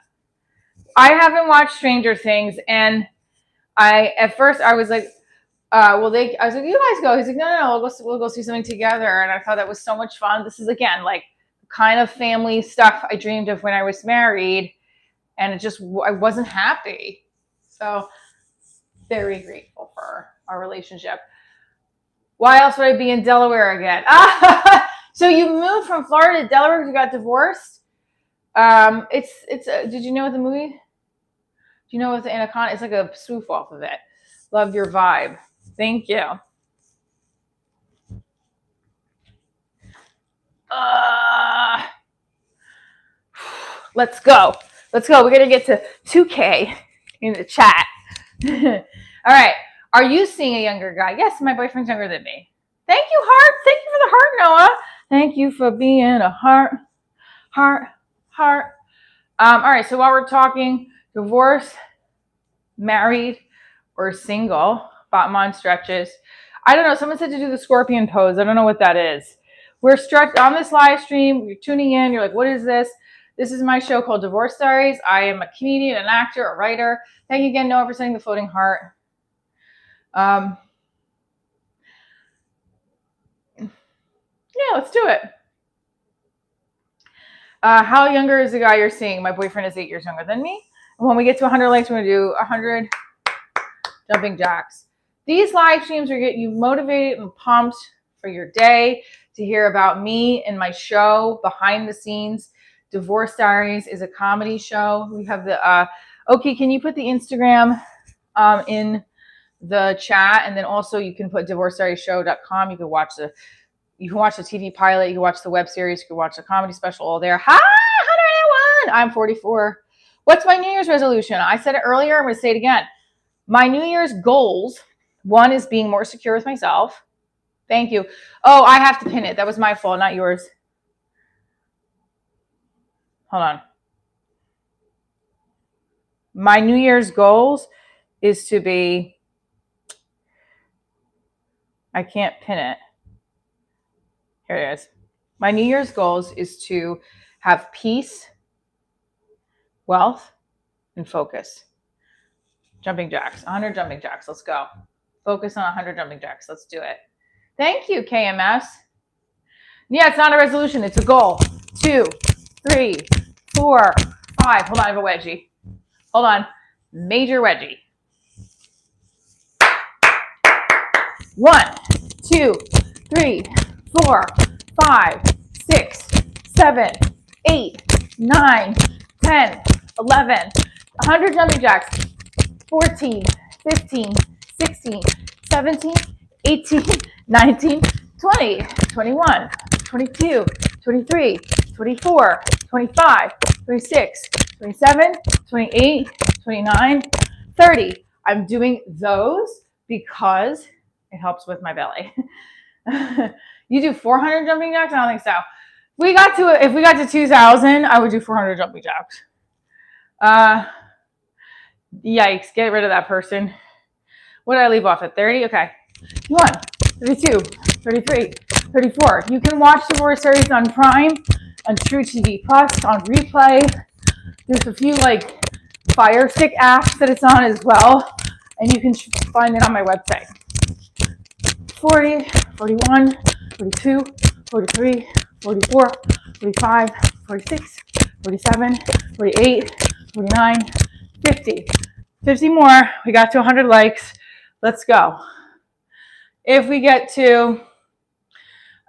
I haven't watched Stranger Things, and at first I was like, I was like, you guys go. He's like, no, we'll go see something together. And I thought that was so much fun. This is again like kind of family stuff I dreamed of when I was married, and I wasn't happy. So very grateful for our relationship. Why else would I be in Delaware again? So you moved from Florida to Delaware because you got divorced? Did you know the movie? Do you know what the Anaconda? It's like a spoof off of it. Love your vibe. Thank you. Let's go. We're going to get to 2K in the chat. All right. Are you seeing a younger guy? Yes, my boyfriend's younger than me. Thank you, heart. Thank you for the heart, Noah. Thank you for being a heart. All right. So while we're talking divorce, married, or single, bottom on stretches. I don't know. Someone said to do the scorpion pose. I don't know what that is. We're stretched on this live stream. You're tuning in. You're like, what is this? This is my show called Divorce Diaries. I am a comedian, an actor, a writer. Thank you again, Noah, for sending the floating heart. Yeah, let's do it. How younger is the guy you're seeing? My boyfriend is 8 years younger than me. And when we get to 100 likes, we're going to do 100 jumping jacks. These live streams are getting you motivated and pumped for your day to hear about me and my show, Behind the Scenes. Divorce Diaries is a comedy show. We have the, okay, can you put the Instagram in the chat? And then also you can put divorcediariesshow.com. You can watch the TV pilot. You can watch the web series. You can watch the comedy special all there. Hi, 101. I'm 44. What's my New Year's resolution? I said it earlier. I'm going to say it again. My New Year's goals, one is being more secure with myself. Thank you. Oh, I have to pin it. That was my fault, not yours. Hold on. My New Year's goals is to be, I can't pin it. Here it is. My New Year's goals is to have peace, wealth, and focus. Jumping jacks, 100 jumping jacks. Let's go. Focus on 100 jumping jacks. Let's do it. Thank you, KMS. Yeah, it's not a resolution. It's a goal. 2, 3, 4, 5. Hold on, I have a wedgie. Hold on. Major wedgie. 1, 2, 3, 4, 5, 6, 7, 8, 9, 10, 11. 100 jumping jacks. 14, 15, 16, 17, 18, 19, 20, 21, 22, 23, 24, 25, 26, 27, 28, 29, 30. I'm doing those because it helps with my belly. You do 400 jumping jacks? I don't think so. If we got to 2,000, I would do 400 jumping jacks. Yikes, get rid of that person. What did I leave off at? 30? Okay. 1, 32, 33, 34. You can watch Divorce Diaries on Prime, on True TV Plus, on replay. There's a few like Fire Stick apps that it's on as well. And you can find it on my website. 40, 41, 42, 43, 44, 45, 46, 47, 48, 49, 50. 50 more. We got to 100 likes. Let's go. If we get to,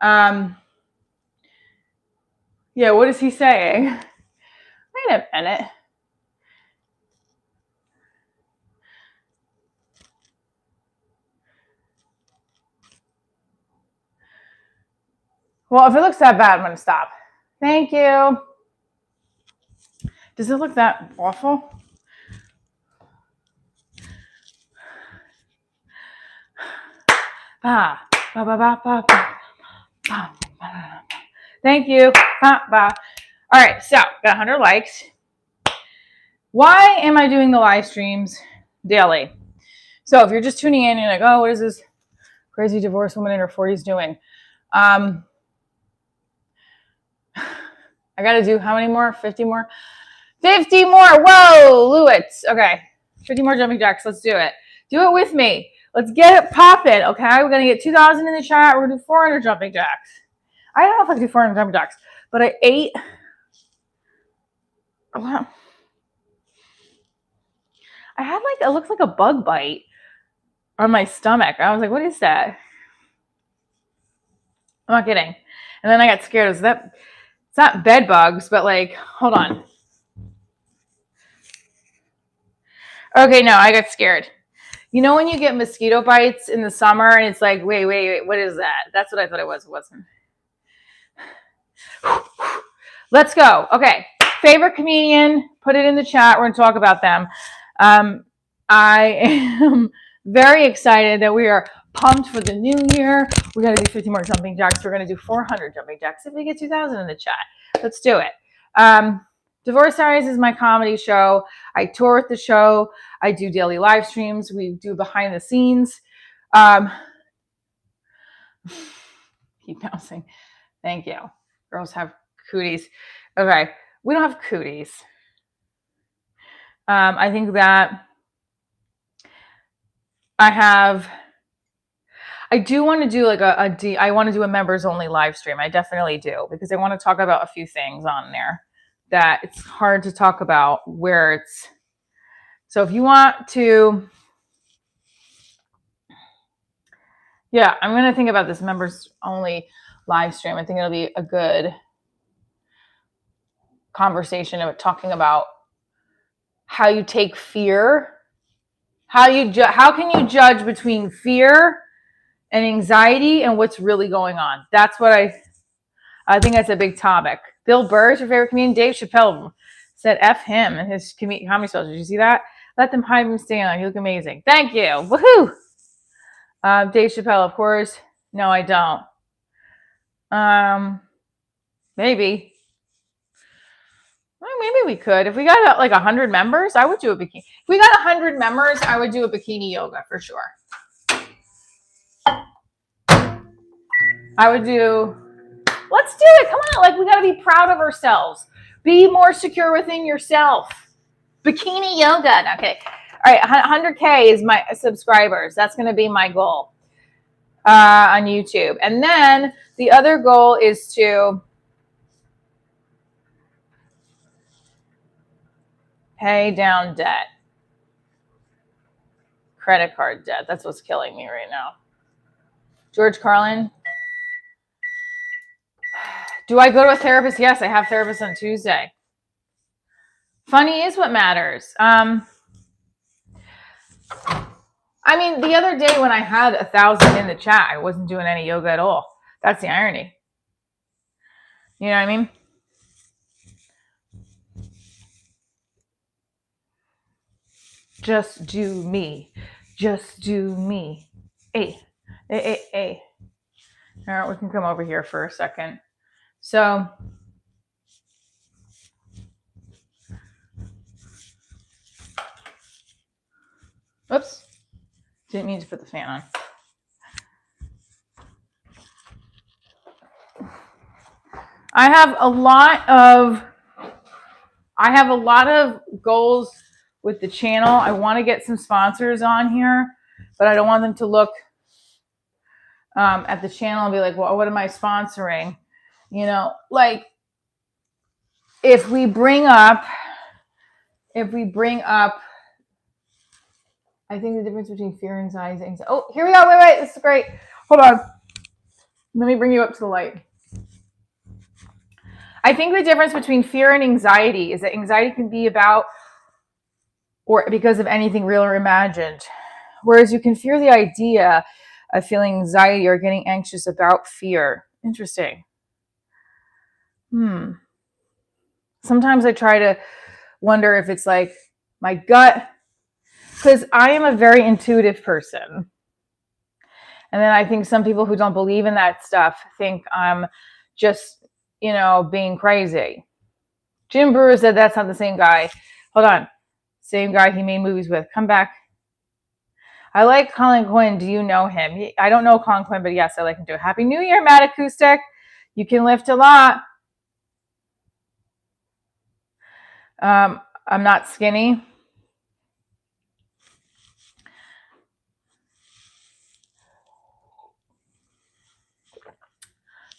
yeah, what is he saying? Wait a minute. Well, if it looks that bad, I'm going to stop. Thank you. Does it look that awful? Thank you. All right, so got 100 likes. Why am I doing the live streams daily? So if you're just tuning in and you're like, oh, what is this crazy divorced woman in her 40s doing? I got to do how many more? 50 more? 50 more. Whoa, Lewis. Okay. 50 more jumping jacks. Let's do it. Do it with me. Let's get it popping. Okay. We're going to get 2,000 in the chat. We're going to do 400 jumping jacks. I don't know if I can do 400 jumping jacks, but I ate. I had like, it looks like a bug bite on my stomach. I was like, what is that? I'm not kidding. And then I got scared. It's not bed bugs, but like, hold on. Okay, no, I got scared. You know when you get mosquito bites in the summer and it's like, wait, what is that? That's what I thought it was. It wasn't. Let's go. Okay. Favorite comedian, put it in the chat. We're going to talk about them. I am very excited that we are pumped for the new year. We're going to do 50 more jumping jacks. We're going to do 400 jumping jacks if we get 2,000 in the chat. Let's do it. Divorce Diaries is my comedy show. I tour with the show. I do daily live streams. We do behind the scenes. Keep bouncing. Thank you. Girls have cooties. Okay. We don't have cooties. I think that I do want to do like I want to do a members only live stream. I definitely do, because I want to talk about a few things on there that it's hard to talk about where it's. So if you want to, yeah, I'm going to think about this members only live stream. I think it'll be a good conversation about talking about how you take fear, how can you judge between fear and anxiety and what's really going on. That's what I think that's a big topic. Bill Burr is your favorite comedian. Dave Chappelle said F him and his comedy special. Did you see that? Let them hide him stay on. You look amazing. Thank you. Woohoo. Dave Chappelle, of course. No, I don't. Maybe. Well, maybe we could. If we got like 100 members, I would do a bikini. If we got 100 members, I would do a bikini yoga for sure. I would do, let's do it. Come on. Like, we got to be proud of ourselves. Be more secure within yourself. Bikini yoga. Okay. All right. 100K is my subscribers. That's going to be my goal on YouTube. And then the other goal is to pay down debt. Credit card debt. That's what's killing me right now. George Carlin. Do I go to a therapist? Yes, I have therapists on Tuesday. Funny is what matters. I mean, the other day when I had 1,000 in the chat, I wasn't doing any yoga at all. That's the irony. You know what I mean? Just do me. Just do me. Hey. All right, we can come over here for a second. So, oops. Didn't mean to put the fan on. I have a lot of goals with the channel. I want to get some sponsors on here, but I don't want them to look at the channel and be like, well, what am I sponsoring? You know, like if we bring up, I think the difference between fear and anxiety. Oh, here we go. Wait. This is great. Hold on. Let me bring you up to the light. I think the difference between fear and anxiety is that anxiety can be about or because of anything real or imagined. Whereas you can fear the idea of feeling anxiety or getting anxious about fear. Interesting. Sometimes I try to wonder if it's like my gut, because I am a very intuitive person. And then I think some people who don't believe in that stuff think I'm just you know, being crazy. Jim Brewer said that's not the same guy. Hold on. Same guy he made movies with. Come back. I like Colin Quinn. Do you know him? I don't know Colin Quinn, but yes, I like him too. Happy New Year, Matt Acoustic. You can lift a lot. I'm not skinny.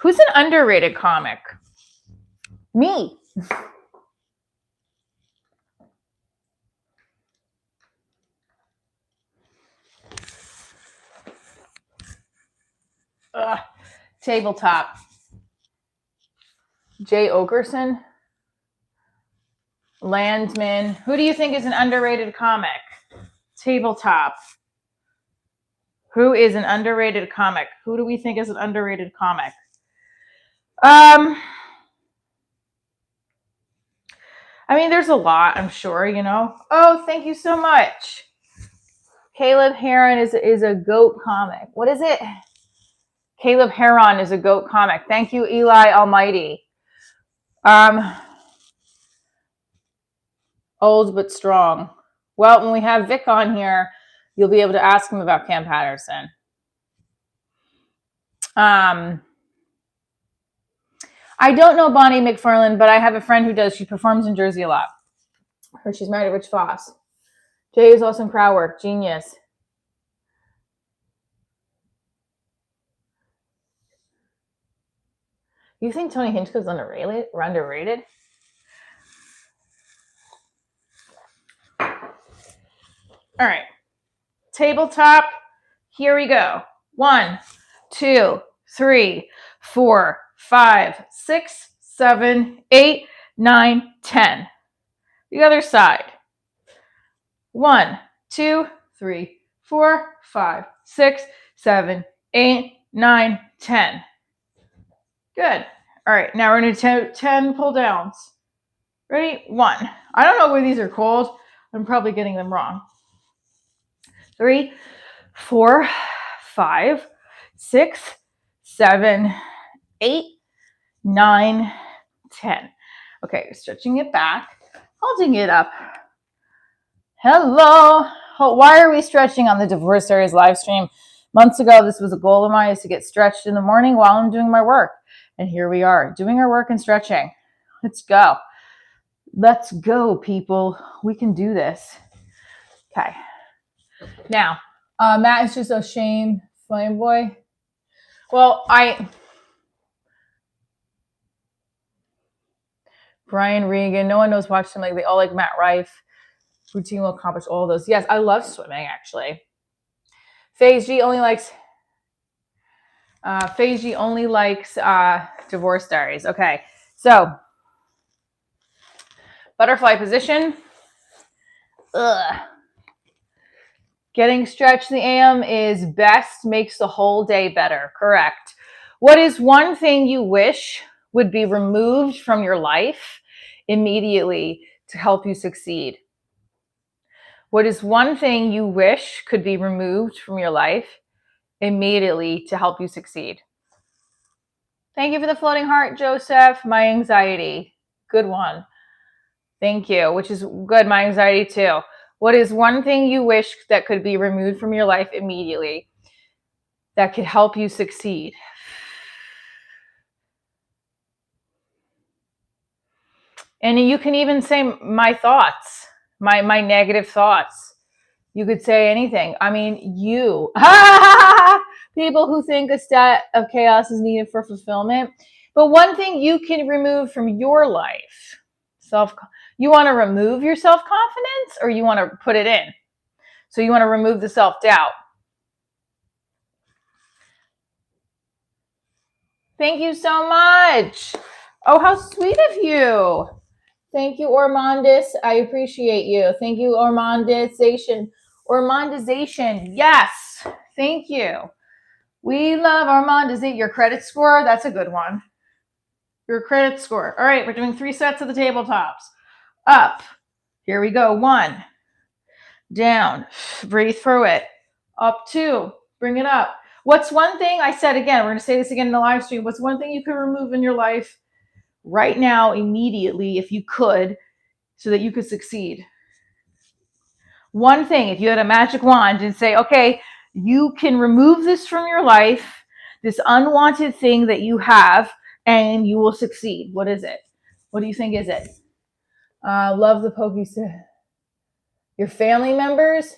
Who's an underrated comic? Me. Tabletop. Jay Okerson. Landman. Who do you think is an underrated comic? Tabletop. Who is an underrated comic? Who do we think is an underrated comic? I mean, there's a lot, I'm sure, you know. Oh, thank you so much. Caleb Heron is a GOAT comic. What is it? Caleb Heron is a GOAT comic. Thank you, Eli Almighty. Old but strong. Well, when we have Vic on here, you'll be able to ask him about Cam Patterson. I don't know Bonnie McFarlane, but I have a friend who does. She performs in Jersey a lot. She's married to Rich Voss. Jay is also in crowd work. Genius. You think Tony Hinchcliffe's underrated? All right. Tabletop. Here we go. 1, 2, 3, 4, 5, 6, 7, 8, 9, 10. The other side. 1, 2, 3, 4, 5, 6, 7, 8, 9, 10. Good. All right. Now we're going to do 10 pull downs. Ready? 1. I don't know where these are called. I'm probably getting them wrong. 3, 4, 5, 6, 7, 8, 9, 10. Okay, stretching it back, holding it up. Hello. Why are we stretching on the Divorce Diaries live stream? Months ago, this was a goal of mine, is to get stretched in the morning while I'm doing my work. And here we are, doing our work and stretching. Let's go. Let's go, people. We can do this. Okay. Now, Matt is just a shame flame boy. Well, Brian Regan, no one knows watch them. Like, they all like Matt Rife. Routine will accomplish all of those. Yes, I love swimming, actually. Phase G only likes Divorce Diaries. Okay, so butterfly position. Getting stretched in the AM is best, makes the whole day better. Correct. What is one thing you wish would be removed from your life immediately to help you succeed? What is one thing you wish could be removed from your life immediately to help you succeed? Thank you for the floating heart, Joseph. My anxiety. Good one. Thank you, which is good. My anxiety too. What is one thing you wish that could be removed from your life immediately that could help you succeed? And you can even say my thoughts, my negative thoughts. You could say anything. I mean, you. People who think a state of chaos is needed for fulfillment. But one thing you can remove from your life, you want to remove your self-confidence, or you want to put it in? So you want to remove the self-doubt. Thank you so much. Oh, how sweet of you. Thank you, Ormondis. I appreciate you. Thank you, Ormondization. Ormondization. Yes. Thank you. We love Ormondization. Your credit score, that's a good one. Your credit score. All right, we're doing 3 sets of the tabletops. Up. Here we go. 1. Down. Breathe through it. Up. 2. Bring it up. What's one thing, I said again, we're going to say this again in the live stream. What's one thing you can remove in your life right now, immediately, if you could, so that you could succeed? One thing, if you had a magic wand and say, okay, you can remove this from your life, this unwanted thing that you have, and you will succeed. What is it? What do you think is it? Love the pokey. Your family members?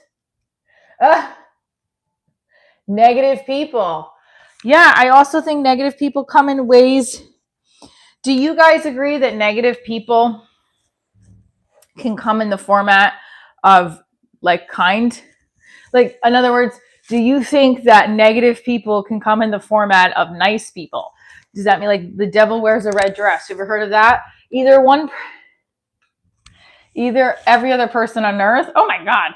Negative people. Yeah, I also think negative people come in ways. Do you guys agree that negative people can come in the format of like kind? Like, in other words, do you think that negative people can come in the format of nice people? Does that mean like the devil wears a red dress? You ever heard of that? Either every other person on earth. Oh my God.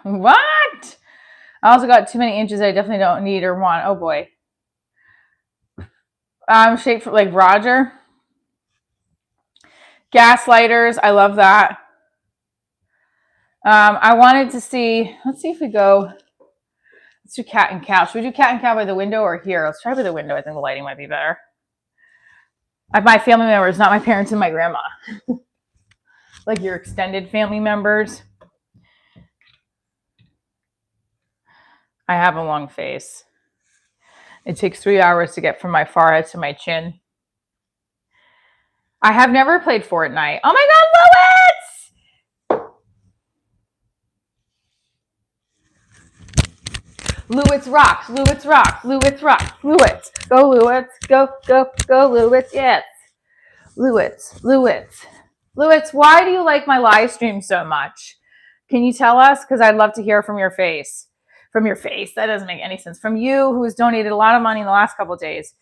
What? I also got too many inches I definitely don't need or want. Oh boy. Shaped for like Roger. Gaslighters. I love that. I wanted to see, let's see if we go, let's do cat and cow. Should we do cat and cow by the window or here? Let's try by the window. I think the lighting might be better. My family members, not my parents and my grandma. Like your extended family members. I have a long face. It takes 3 hours to get from my forehead to my chin. I have never played Fortnite. Oh my God, Lewis rocks. Lewis rocks. Lewis rocks. Lewis. Go Lewis. Go, go, go Lewis. Yes. Lewis. Why do you like my live stream so much? Can you tell us? Because I'd love to hear from your face. From your face. That doesn't make any sense. From you, who's donated a lot of money in the last couple of days.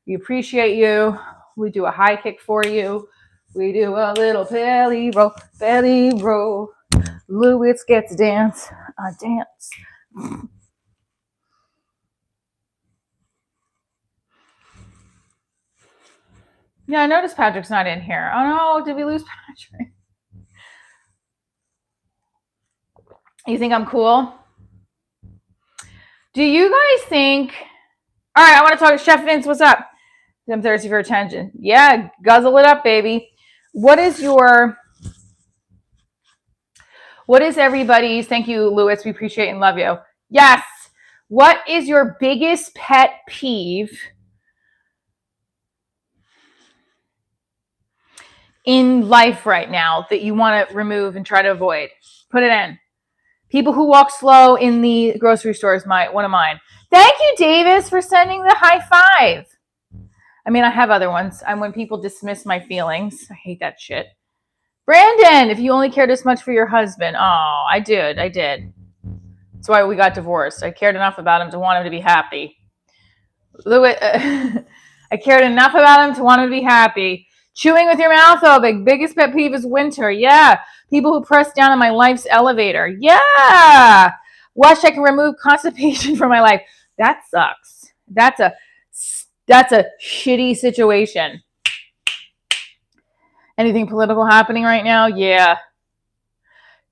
We appreciate you. We do a high kick for you. We do a little belly roll, belly roll. Lewis gets a dance, a dance. Yeah, I noticed Patrick's not in here. Oh no, did we lose Patrick? You think I'm cool? Do you guys think... All right, I want to talk to Chef Vince. What's up? I'm thirsty for attention. Yeah, guzzle it up, baby. What is everybody's... Thank you, Lewis. We appreciate and love you. Yes. What is your biggest pet peeve in life right now that you want to remove and try to avoid? Put it in. People who walk slow in the grocery store is one of mine. Thank you, Davis, for sending the high five. I mean, I have other ones. I'm when people dismiss my feelings. I hate that shit. Brandon, if you only cared this much for your husband. Oh, I did. That's why we got divorced. I cared enough about him to want him to be happy. Lewis, I cared enough about him to want him to be happy. Chewing with your mouth open. Biggest pet peeve is winter. Yeah. People who press down on my life's elevator. Yeah. Wish I could remove constipation from my life. That sucks. That's a shitty situation. Anything political happening right now? Yeah.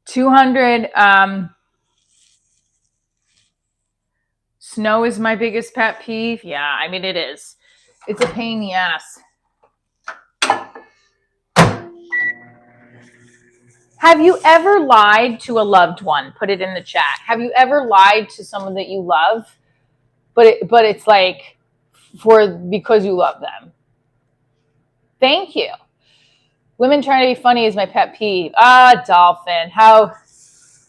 200. Snow is my biggest pet peeve. Yeah, I mean, it is. It's a pain in the ass. Have you ever lied to a loved one? Put it in the chat. Have you ever lied to someone that you love, but it's like because you love them? Thank you. Women trying to be funny is my pet peeve. Dolphin. How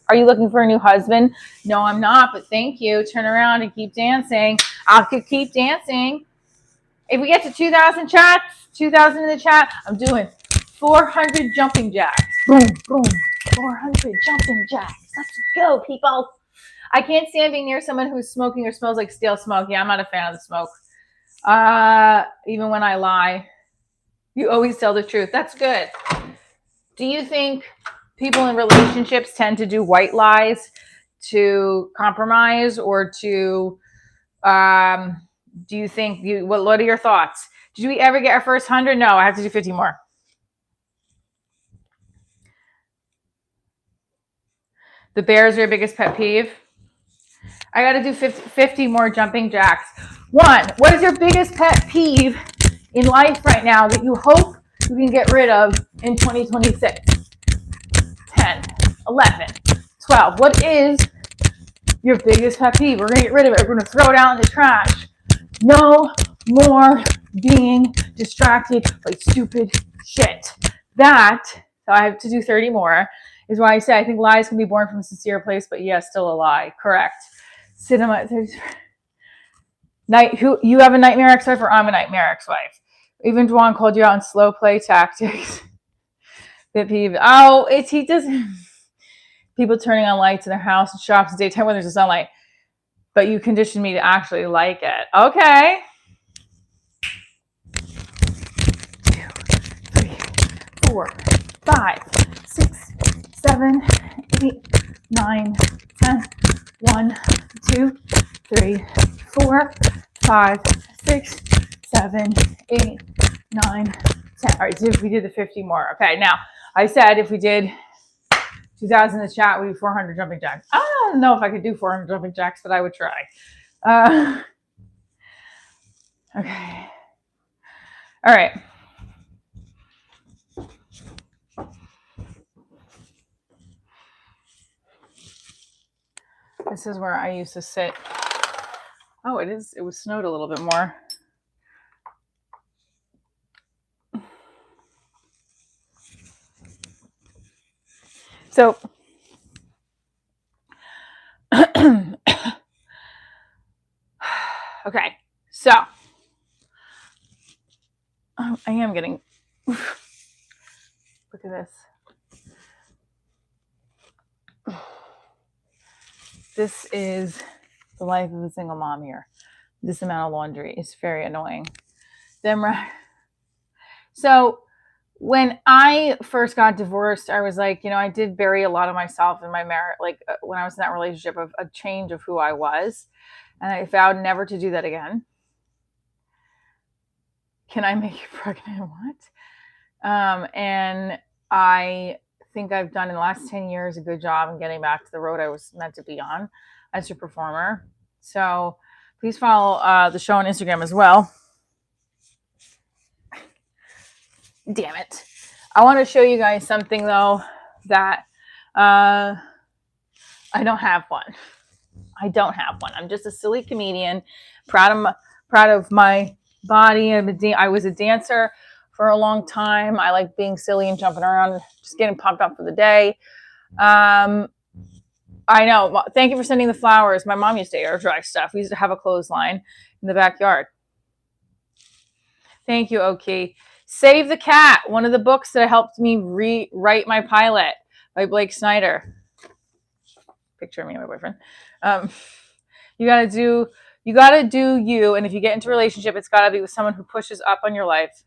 are you looking for a new husband? No, I'm not, but thank you. Turn around and keep dancing. I'll keep dancing. If we get to 2,000 chats, 2,000 in the chat, I'm doing 400 jumping jacks. Boom, boom. 400 jumping jacks. Let's go, people. I can't stand being near someone who's smoking or smells like stale smoke. Yeah, I'm not a fan of the smoke. Even when I lie, you always tell the truth. That's good. Do you think people in relationships tend to do white lies to compromise or to... do you think what are your thoughts? Did we ever get our first 100? No, I have to do 50 more. The bears are your biggest pet peeve. I got to do 50 more jumping jacks. 1, what is your biggest pet peeve in life right now that you hope you can get rid of in 2026? 10, 11, 12. What is your biggest pet peeve? We're going to get rid of it. We're going to throw it out in the trash. No more being distracted by stupid shit. That, so I have to do 30 more, is why I say I think lies can be born from a sincere place, but yes, still a lie. Correct. Cinema. Who you have a nightmare ex-wife, or I'm a nightmare ex-wife? Even Dwan called you out on slow play tactics. Pet peeve. Oh, he doesn't. People turning on lights in their house and shops in daytime when there's a sunlight. But you conditioned me to actually like it. Okay. 2, 3, 4, 5, 6, 7, 8, 9, 10. 1, 2, 3, 4, 5, 6, 7, 8, 9, 10. All right, so we did the 50 more. Okay, now I said if we did 2,000 in the chat, we do 400 jumping jacks. I don't know if I could do 400 jumping jacks, but I would try. Okay. All right. This is where I used to sit. Oh, it is. It was snowed a little bit more. So, okay. So, I am getting. Look at this. This is the life of a single mom here. This amount of laundry is very annoying. So when I first got divorced, I was like, I did bury a lot of myself in my marriage. Like when I was in that relationship, of a change of who I was. And I vowed never to do that again. Can I make you pregnant? What? And I think I've done in the last 10 years a good job in getting back to the road I was meant to be on as a performer. So please follow the show on Instagram as well. Damn it. I want to show you guys something though that I don't have one. I don't have one. I'm just a silly comedian, proud of my body. I was a dancer for a long time. I like being silly and jumping around, just getting pumped up for the day. I know. Thank you for sending the flowers. My mom used to air dry stuff. We used to have a clothesline in the backyard. Thank you, Oki. Save the Cat, one of the books that helped me rewrite my pilot by Blake Snyder. Picture of me and my boyfriend. You gotta do you, and if you get into a relationship, it's gotta be with someone who pushes up on your life.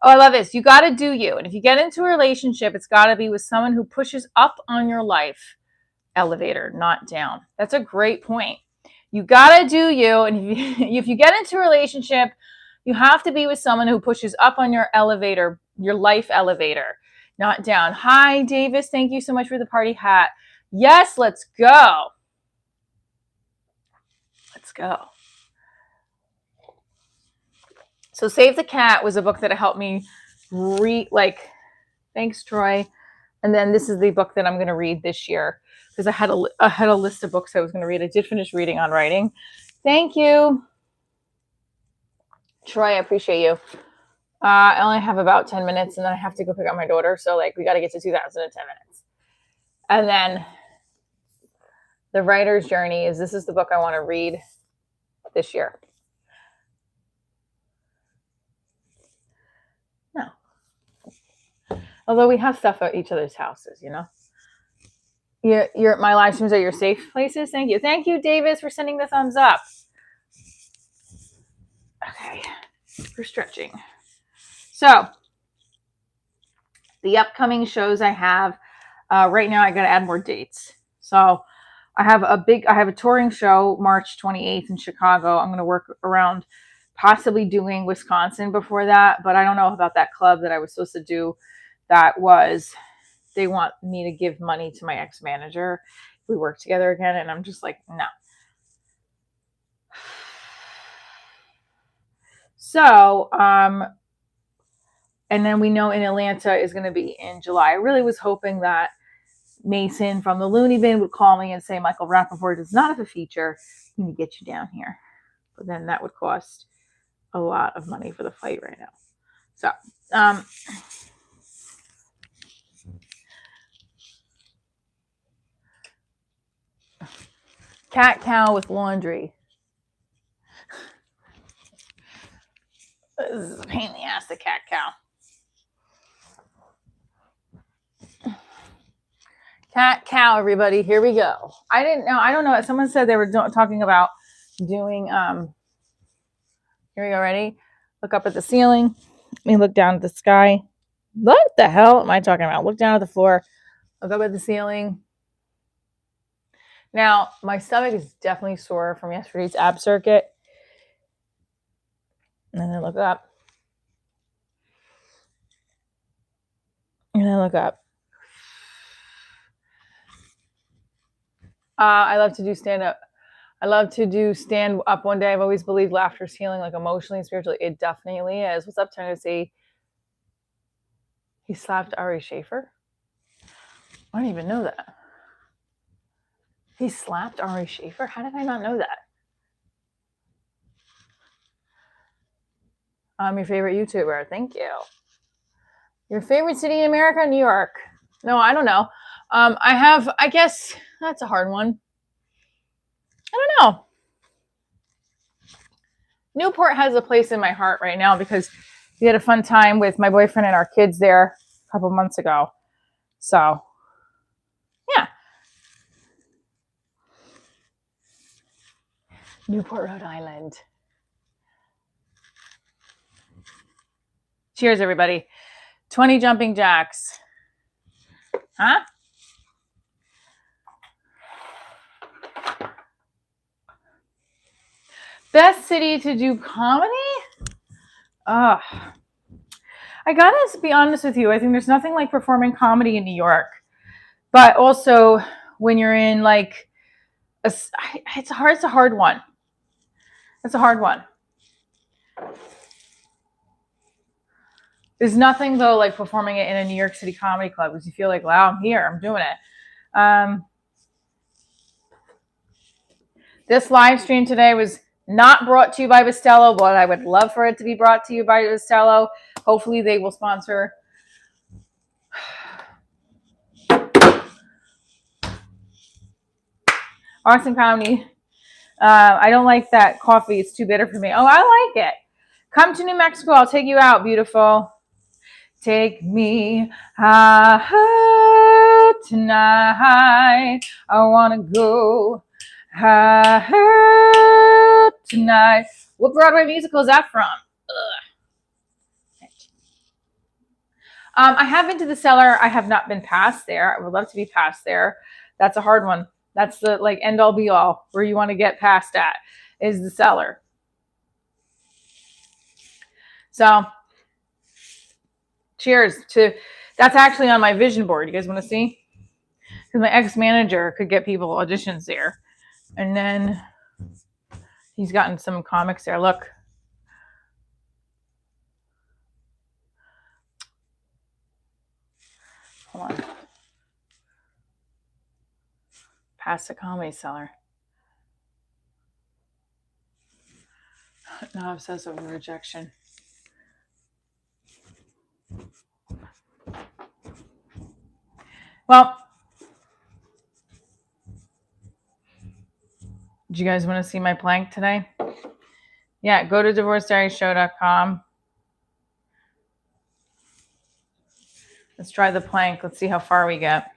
Oh, I love this. You gotta do you, and if you get into a relationship, it's gotta be with someone who pushes up on your life. Elevator, not down. That's a great point. You gotta do you, and if you get into a relationship, you have to be with someone who pushes up on your elevator, your life elevator, not down. Hi, Davis. Thank you so much for the party hat. Yes, let's go. Let's go. So Save the Cat was a book that helped me read, thanks, Troy. And then this is the book that I'm going to read this year because I had a list of books I was going to read. I did finish reading on writing. Thank you, Troy. I appreciate you. I only have about 10 minutes and then I have to go pick up my daughter. So we got to get to 2,000 in 10 minutes. And then The Writer's Journey this is the book I want to read this year. No. Although we have stuff at each other's houses, my live streams are your safe places. Thank you. Thank you, Davis, for sending the thumbs up. Okay. For stretching. So the upcoming shows I have right now, I got to add more dates. So I have a touring show March 28th in Chicago. I'm going to work around possibly doing Wisconsin before that, but I don't know about that club that I was supposed to do. They want me to give money to my ex-manager we work together again. And I'm just like, no. So, and then we know in Atlanta is going to be in July. I really was hoping that Mason from the Looney Bin would call me and say, Michael Rappaport does not have a feature. We need to get you down here. But then that would cost a lot of money for the fight right now. So, cat cow with laundry. This is a pain in the ass, the cat cow. Cat cow, everybody. Here we go. I didn't know. I don't know. Someone said they were talking about doing. Here we go. Ready? Look up at the ceiling. Let me look down at the sky. What the hell am I talking about? Look down at the floor. Look up at the ceiling. Now, my stomach is definitely sore from yesterday's ab circuit. And then look up. And then look up. I love to do stand up. I love to do stand up one day. I've always believed laughter is healing, like emotionally and spiritually. It definitely is. What's up, Tennessee? He slapped Ari Schaefer? I didn't even know that. He slapped Ari Schaefer? How did I not know that? I'm your favorite YouTuber. Thank you. Your favorite city in America? New York. No, I don't know. I guess that's a hard one. I don't know. Newport has a place in my heart right now because we had a fun time with my boyfriend and our kids there a couple months ago. So, yeah. Newport, Rhode Island. Cheers, everybody. 20 jumping jacks. Huh? Best city to do comedy? I gotta be honest with you. I think there's nothing like performing comedy in New York. But also, when you're in like, it's a hard one. It's a hard one. There's nothing though like performing it in a New York City comedy club because you feel like, wow, I'm here, I'm doing it. This live stream today was not brought to you by Bustelo, but I would love for it to be brought to you by Bustelo. Hopefully they will sponsor. Austin County. I don't like that coffee. It's too bitter for me. Oh, I like it. Come to New Mexico. I'll take you out, beautiful. Take me out tonight. I want to go out tonight. What Broadway musical is that from? I have been to the Cellar. I have not been past there. I would love to be past there. That's a hard one. That's the like end all be all where you want to get past at is the Cellar. So cheers to, that's actually on my vision board. You guys want to see? Because my ex-manager could get people auditions there. And then he's gotten some comics there. Look. Hold on. Past the Comedy Cellar. Not obsessed over rejection. Well, do you guys want to see my plank today? Yeah, go to divorcediaryshow.com. Let's try the plank. Let's see how far we get.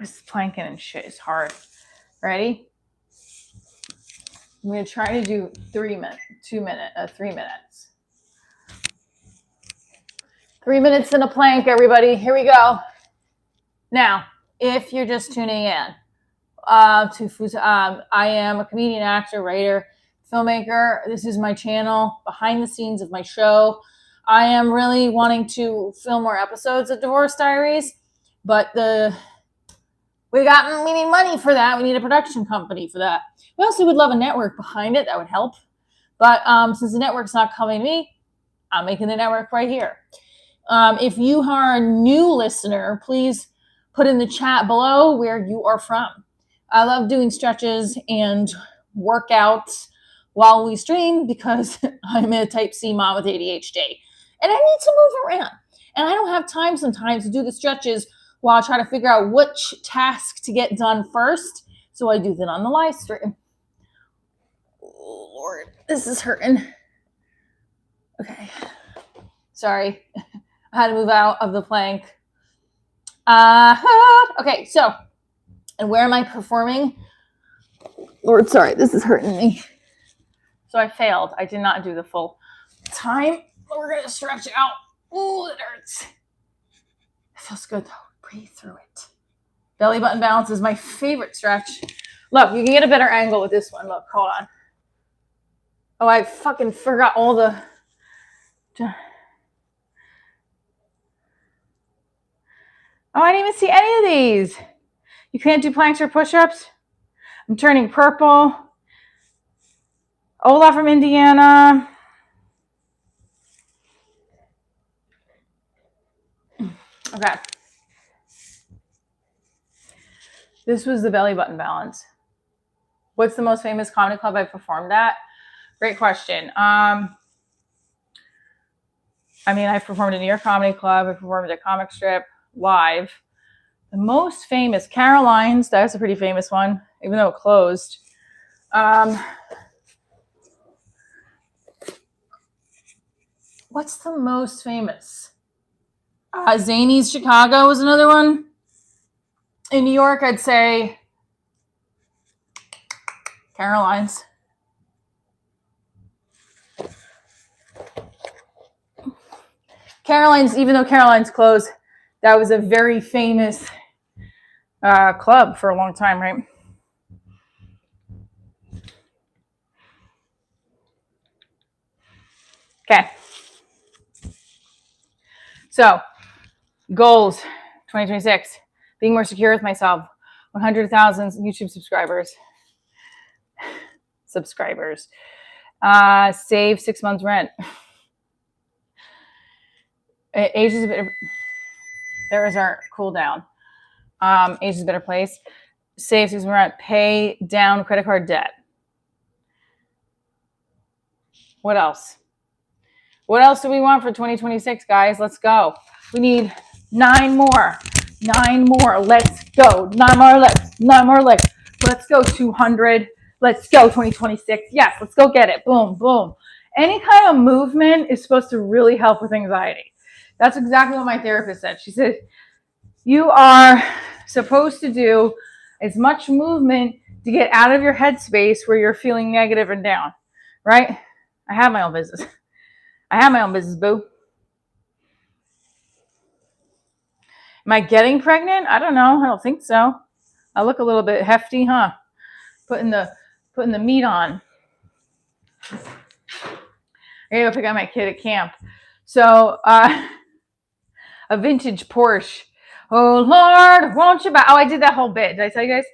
This planking and shit is hard. Ready? I'm going to try to do 3 minutes. 3 minutes. 3 minutes in a plank, everybody. Here we go. Now, if you're just tuning in, I am a comedian, actor, writer, filmmaker. This is my channel, behind the scenes of my show. I am really wanting to film more episodes of Divorce Diaries, but we need money for that. We need a production company for that. We also would love a network behind it. That would help. But since the network's not coming to me, I'm making the network right here. If you are a new listener, please put in the chat below where you are from. I love doing stretches and workouts while we stream because I'm a type C mom with ADHD. And I need to move around. And I don't have time sometimes to do the stretches while I try to figure out which task to get done first. So I do that on the live stream. Oh, Lord, this is hurting. Okay. Sorry. I had to move out of the plank. Okay, so, and where am I performing? Lord, sorry, this is hurting me. So I failed. I did not do the full time. We're going to stretch out. Ooh, it hurts. It feels good, though. Breathe through it. Belly button balance is my favorite stretch. Look, you can get a better angle with this one. Look, hold on. Oh, I fucking forgot all the... Oh, I didn't even see any of these. You can't do planks or push-ups? I'm turning purple. Ola from Indiana. Okay. This was the belly button balance. What's the most famous comedy club I performed at? Great question. I mean, I've performed at New York Comedy Club. I performed at Comic Strip live. The most famous, Caroline's. That's a pretty famous one, even though it closed. What's the most famous? Zany's Chicago was another one. In New York, I'd say Caroline's. Caroline's, even though Caroline's closed, that was a very famous club for a long time, right? Okay. So, goals, 2026. Being more secure with myself. 100,000 YouTube subscribers. Save 6 months rent. Age is a bit. There is our cool down. Age is a better place. Save 6 months rent. Pay down credit card debt. What else? What else do we want for 2026, guys? Let's go. We need 9 more. 9 more. Let's go. 9 more legs. 9 more legs. Let's go 200. Let's go 2026. Yes, let's go get it. Boom, boom. Any kind of movement is supposed to really help with anxiety. That's exactly what my therapist said. She said, you are supposed to do as much movement to get out of your headspace where you're feeling negative and down, right? I have my own business. I have my own business, boo. Am I getting pregnant? I don't know. I don't think so. I look a little bit hefty, huh? Putting the meat on. I gotta go pick up my kid at camp. So, a vintage Porsche. Oh, Lord, won't you buy? Oh, I did that whole bit. Did I tell you guys?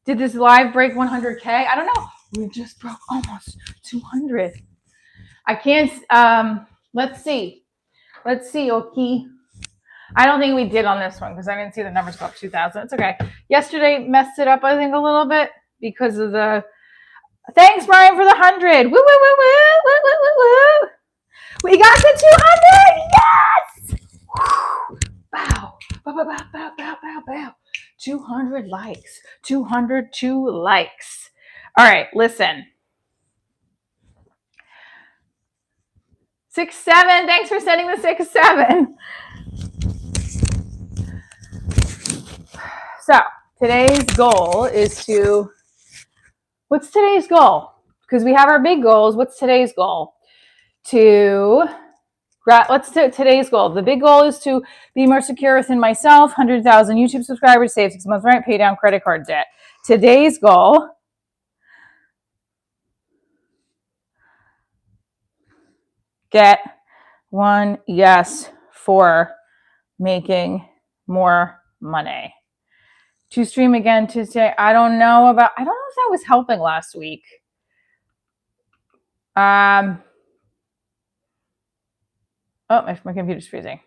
Did this live break 100K? I don't know. We just broke almost 200. I can't, let's see. Okay. I don't think we did on this one because I didn't see the numbers go up 2,000. It's okay. Yesterday messed it up, I think, a little bit because of the... Thanks, Brian, for the 100. Woo, woo, woo, woo, woo, woo, woo, woo. We got to 200. Yes! Bow. Bow, bow, bow, bow, bow, bow, bow. 200 likes. 202 likes. All right, listen. 6-7. Thanks for sending the 6-7. So today's goal is to... What's today's goal? Because we have our big goals. What's today's goal? Let's do today's goal. The big goal is to be more secure within myself, 100,000 YouTube subscribers, save 6 months rent, pay down credit card debt. Today's goal get one yes for making more money. To stream again Tuesday. I don't know if that was helping last week. Oh, my computer's freezing.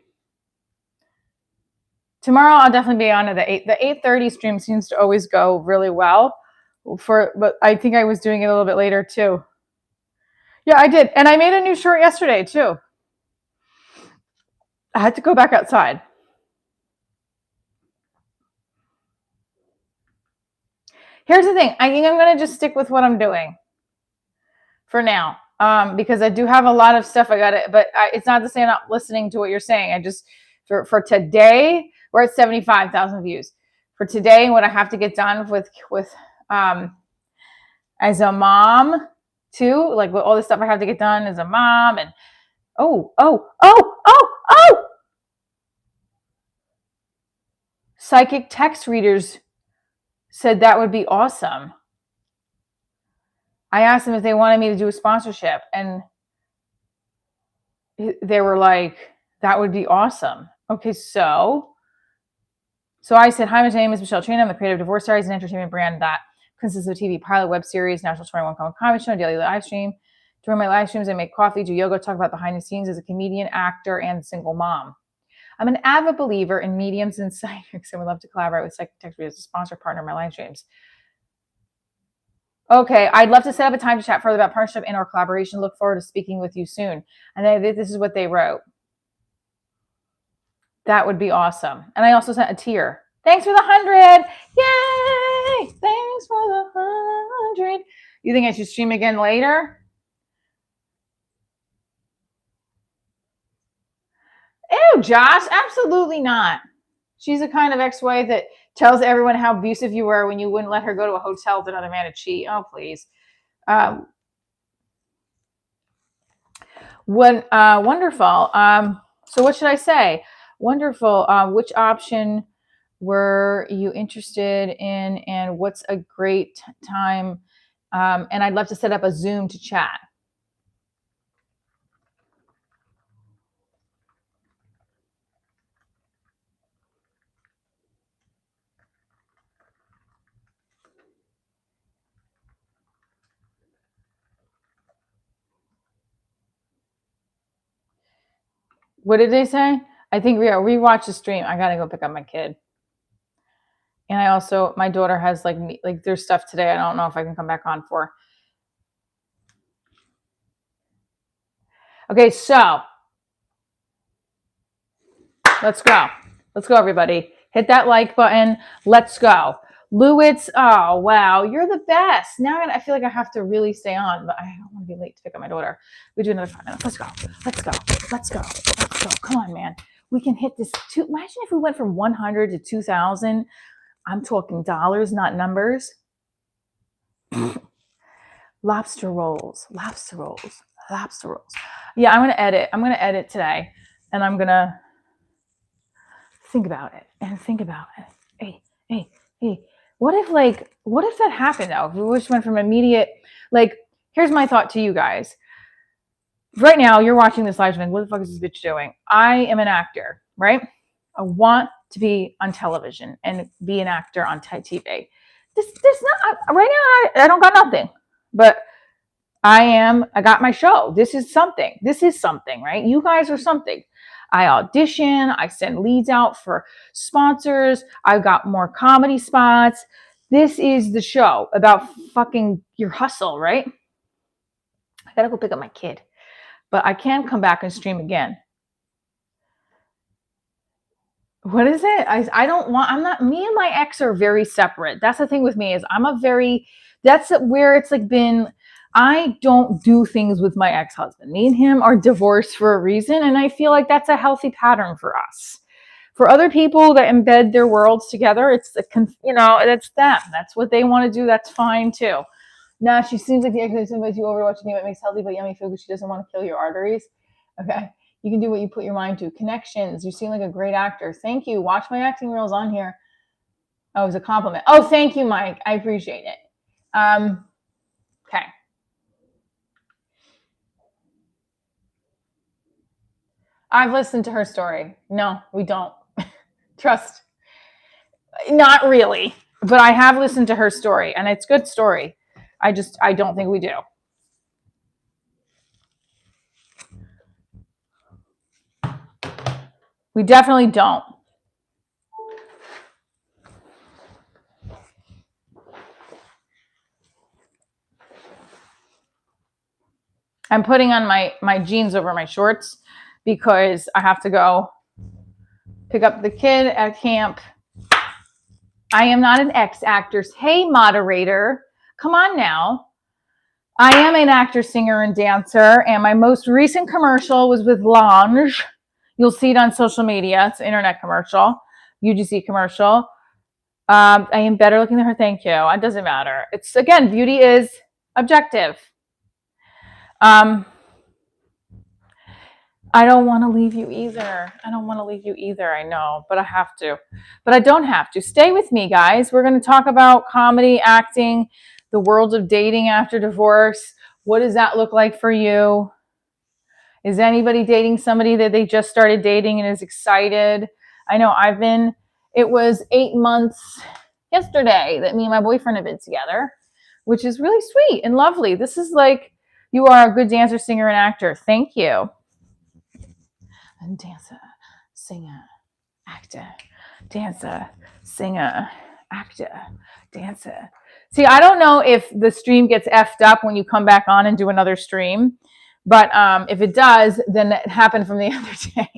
Tomorrow I'll definitely be on at the 8:30 stream seems to always go really well but I think I was doing it a little bit later too. Yeah, I did. And I made a new short yesterday too. I had to go back outside. Here's the thing. I think I'm going to just stick with what I'm doing for now. Because I do have a lot of stuff I got to, but it's not to say I'm not listening to what you're saying. I just, for today, we're at 75,000 views. For today, what I have to get done with as a mom too, like with all the stuff I have to get done as a mom and oh. Psychic text readers said that would be awesome. I asked them if they wanted me to do a sponsorship and they were like, that would be awesome. Okay, so I said, hi, my name is Michelle Trina. I'm the creator of Divorce Diaries, an entertainment brand that consists of TV pilot, web series, national 21 comedy show, daily live stream. During my live streams, I make coffee, do yoga, talk about behind the scenes as a comedian, actor, and single mom. I'm an avid believer in mediums and psychics and would love to collaborate with Psychic Text as a sponsor partner in my live streams. Okay, I'd love to set up a time to chat further about partnership and or collaboration. Look forward to speaking with you soon. And this is what they wrote. That would be awesome. And I also sent a tear. Thanks for the 100. Yay! Thanks for the 100. You think I should stream again later? Ew, Josh, absolutely not. She's the kind of ex-wife that tells everyone how abusive you were when you wouldn't let her go to a hotel with another man to cheat. Oh, please. Wonderful. So what should I say? Wonderful. Which option were you interested in and what's a great time? And I'd love to set up a Zoom to chat. What did they say? I think we rewatch the stream. I gotta go pick up my kid. And I also, my daughter has like there's stuff today. I don't know if I can come back on for. Okay, so let's go. Let's go, everybody. Hit that like button. Let's go. Lewitz, oh, wow. You're the best. Now I feel like I have to really stay on, but I don't want to be late to pick up my daughter. We do another 5 minutes. Let's go. Let's go. Let's go. Let's go. Come on, man. We can hit this. Imagine if we went from 100 to 2,000. I'm talking dollars, not numbers. Lobster rolls. Lobster rolls. Lobster rolls. Yeah, I'm going to edit. I'm going to edit today, and I'm going to think about it and think about it. Hey, what if that happened though? If we just went from immediate, here's my thought to you guys. Right now, you're watching this live stream. What the fuck is this bitch doing? I am an actor, right? I want to be on television and be an actor on TV. There's not, right now, I don't got nothing, but I got my show. This is something, right? You guys are something. I audition, I send leads out for sponsors. I've got more comedy spots. This is the show about fucking your hustle, right? I gotta go pick up my kid, but I can come back and stream again. What is it? Me and my ex are very separate. That's the thing with me is that's where it's been, I don't do things with my ex-husband. Me and him are divorced for a reason. And I feel like that's a healthy pattern for us. For other people that embed their worlds together, it's that's them. That's what they want to do. That's fine too. Now she seems like the ex that invites you over to watch a game that makes healthy but yummy food because she doesn't want to kill your arteries. Okay. You can do what you put your mind to. Connections. You seem like a great actor. Thank you. Watch my acting reels on here. Oh, it was a compliment. Oh, thank you, Mike. I appreciate it. Okay. I've listened to her story. No, we don't. Trust. Not really. But I have listened to her story, and it's a good story. I don't think we do. We definitely don't. I'm putting on my jeans over my shorts because I have to go pick up the kid at camp. I am not an ex-actress. Hey, moderator, come on now. I am an actor, singer, and dancer, and my most recent commercial was with Lange. You'll see it on social media. It's an internet commercial, UGC commercial. I am better looking than her. Thank you. It doesn't matter. It's, again, beauty is objective. I don't want to leave you either. I know, but I have to. But I don't have to. Stay with me, guys. We're going to talk about comedy, acting, the world of dating after divorce. What does that look like for you? Is anybody dating somebody that they just started dating and is excited? I know it was 8 months yesterday that me and my boyfriend have been together, which is really sweet and lovely. This is like, you are a good dancer, singer, and actor. Thank you. And dancer, singer, actor, dancer, singer, actor, dancer. See, I don't know if the stream gets effed up when you come back on and do another stream, but if it does, then it happened from the other day.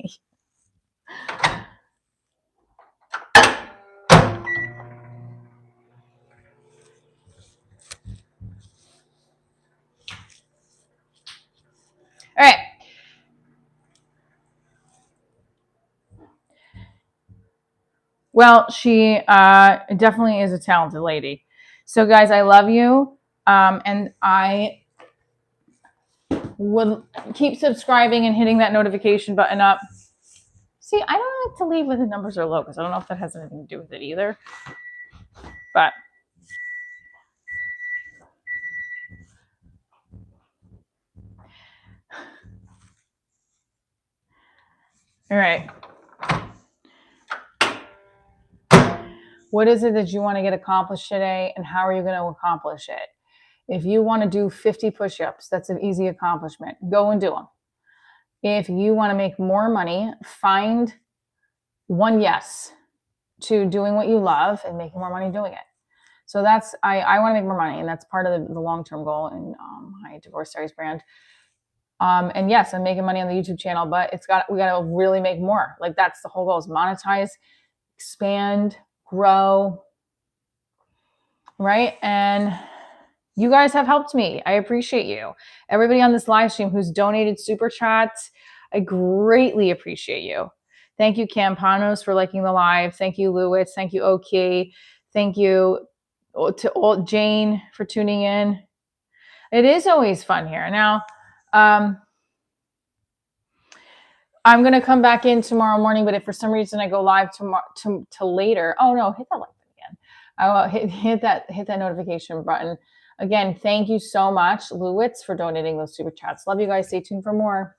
All right. Well, she definitely is a talented lady. So, guys, I love you, and I would keep subscribing and hitting that notification button up. See, I don't like to leave when the numbers are low because I don't know if that has anything to do with it either. But all right. What is it that you want to get accomplished today, and how are you going to accomplish it? If you want to do 50 push-ups, that's an easy accomplishment. Go and do them. If you want to make more money, find one yes to doing what you love and making more money doing it. So that's, I want to make more money, and that's part of the long-term goal in my Divorce Diaries brand. And yes, I'm making money on the YouTube channel, but we got to really make more. Like, that's the whole goal, is monetize, expand, grow, right? And you guys have helped me. I appreciate you. Everybody on this live stream who's donated super chats, I greatly appreciate you. Thank you, Campanos, for liking the live. Thank you, Lewis. Thank you, OK. Thank you to Jane for tuning in. It is always fun here. Now, I'm going to come back in tomorrow morning, but if for some reason I go live tomorrow to later, oh no, hit that like button again. I will hit that notification button. Again, thank you so much, Lewis, for donating those super chats. Love you guys. Stay tuned for more.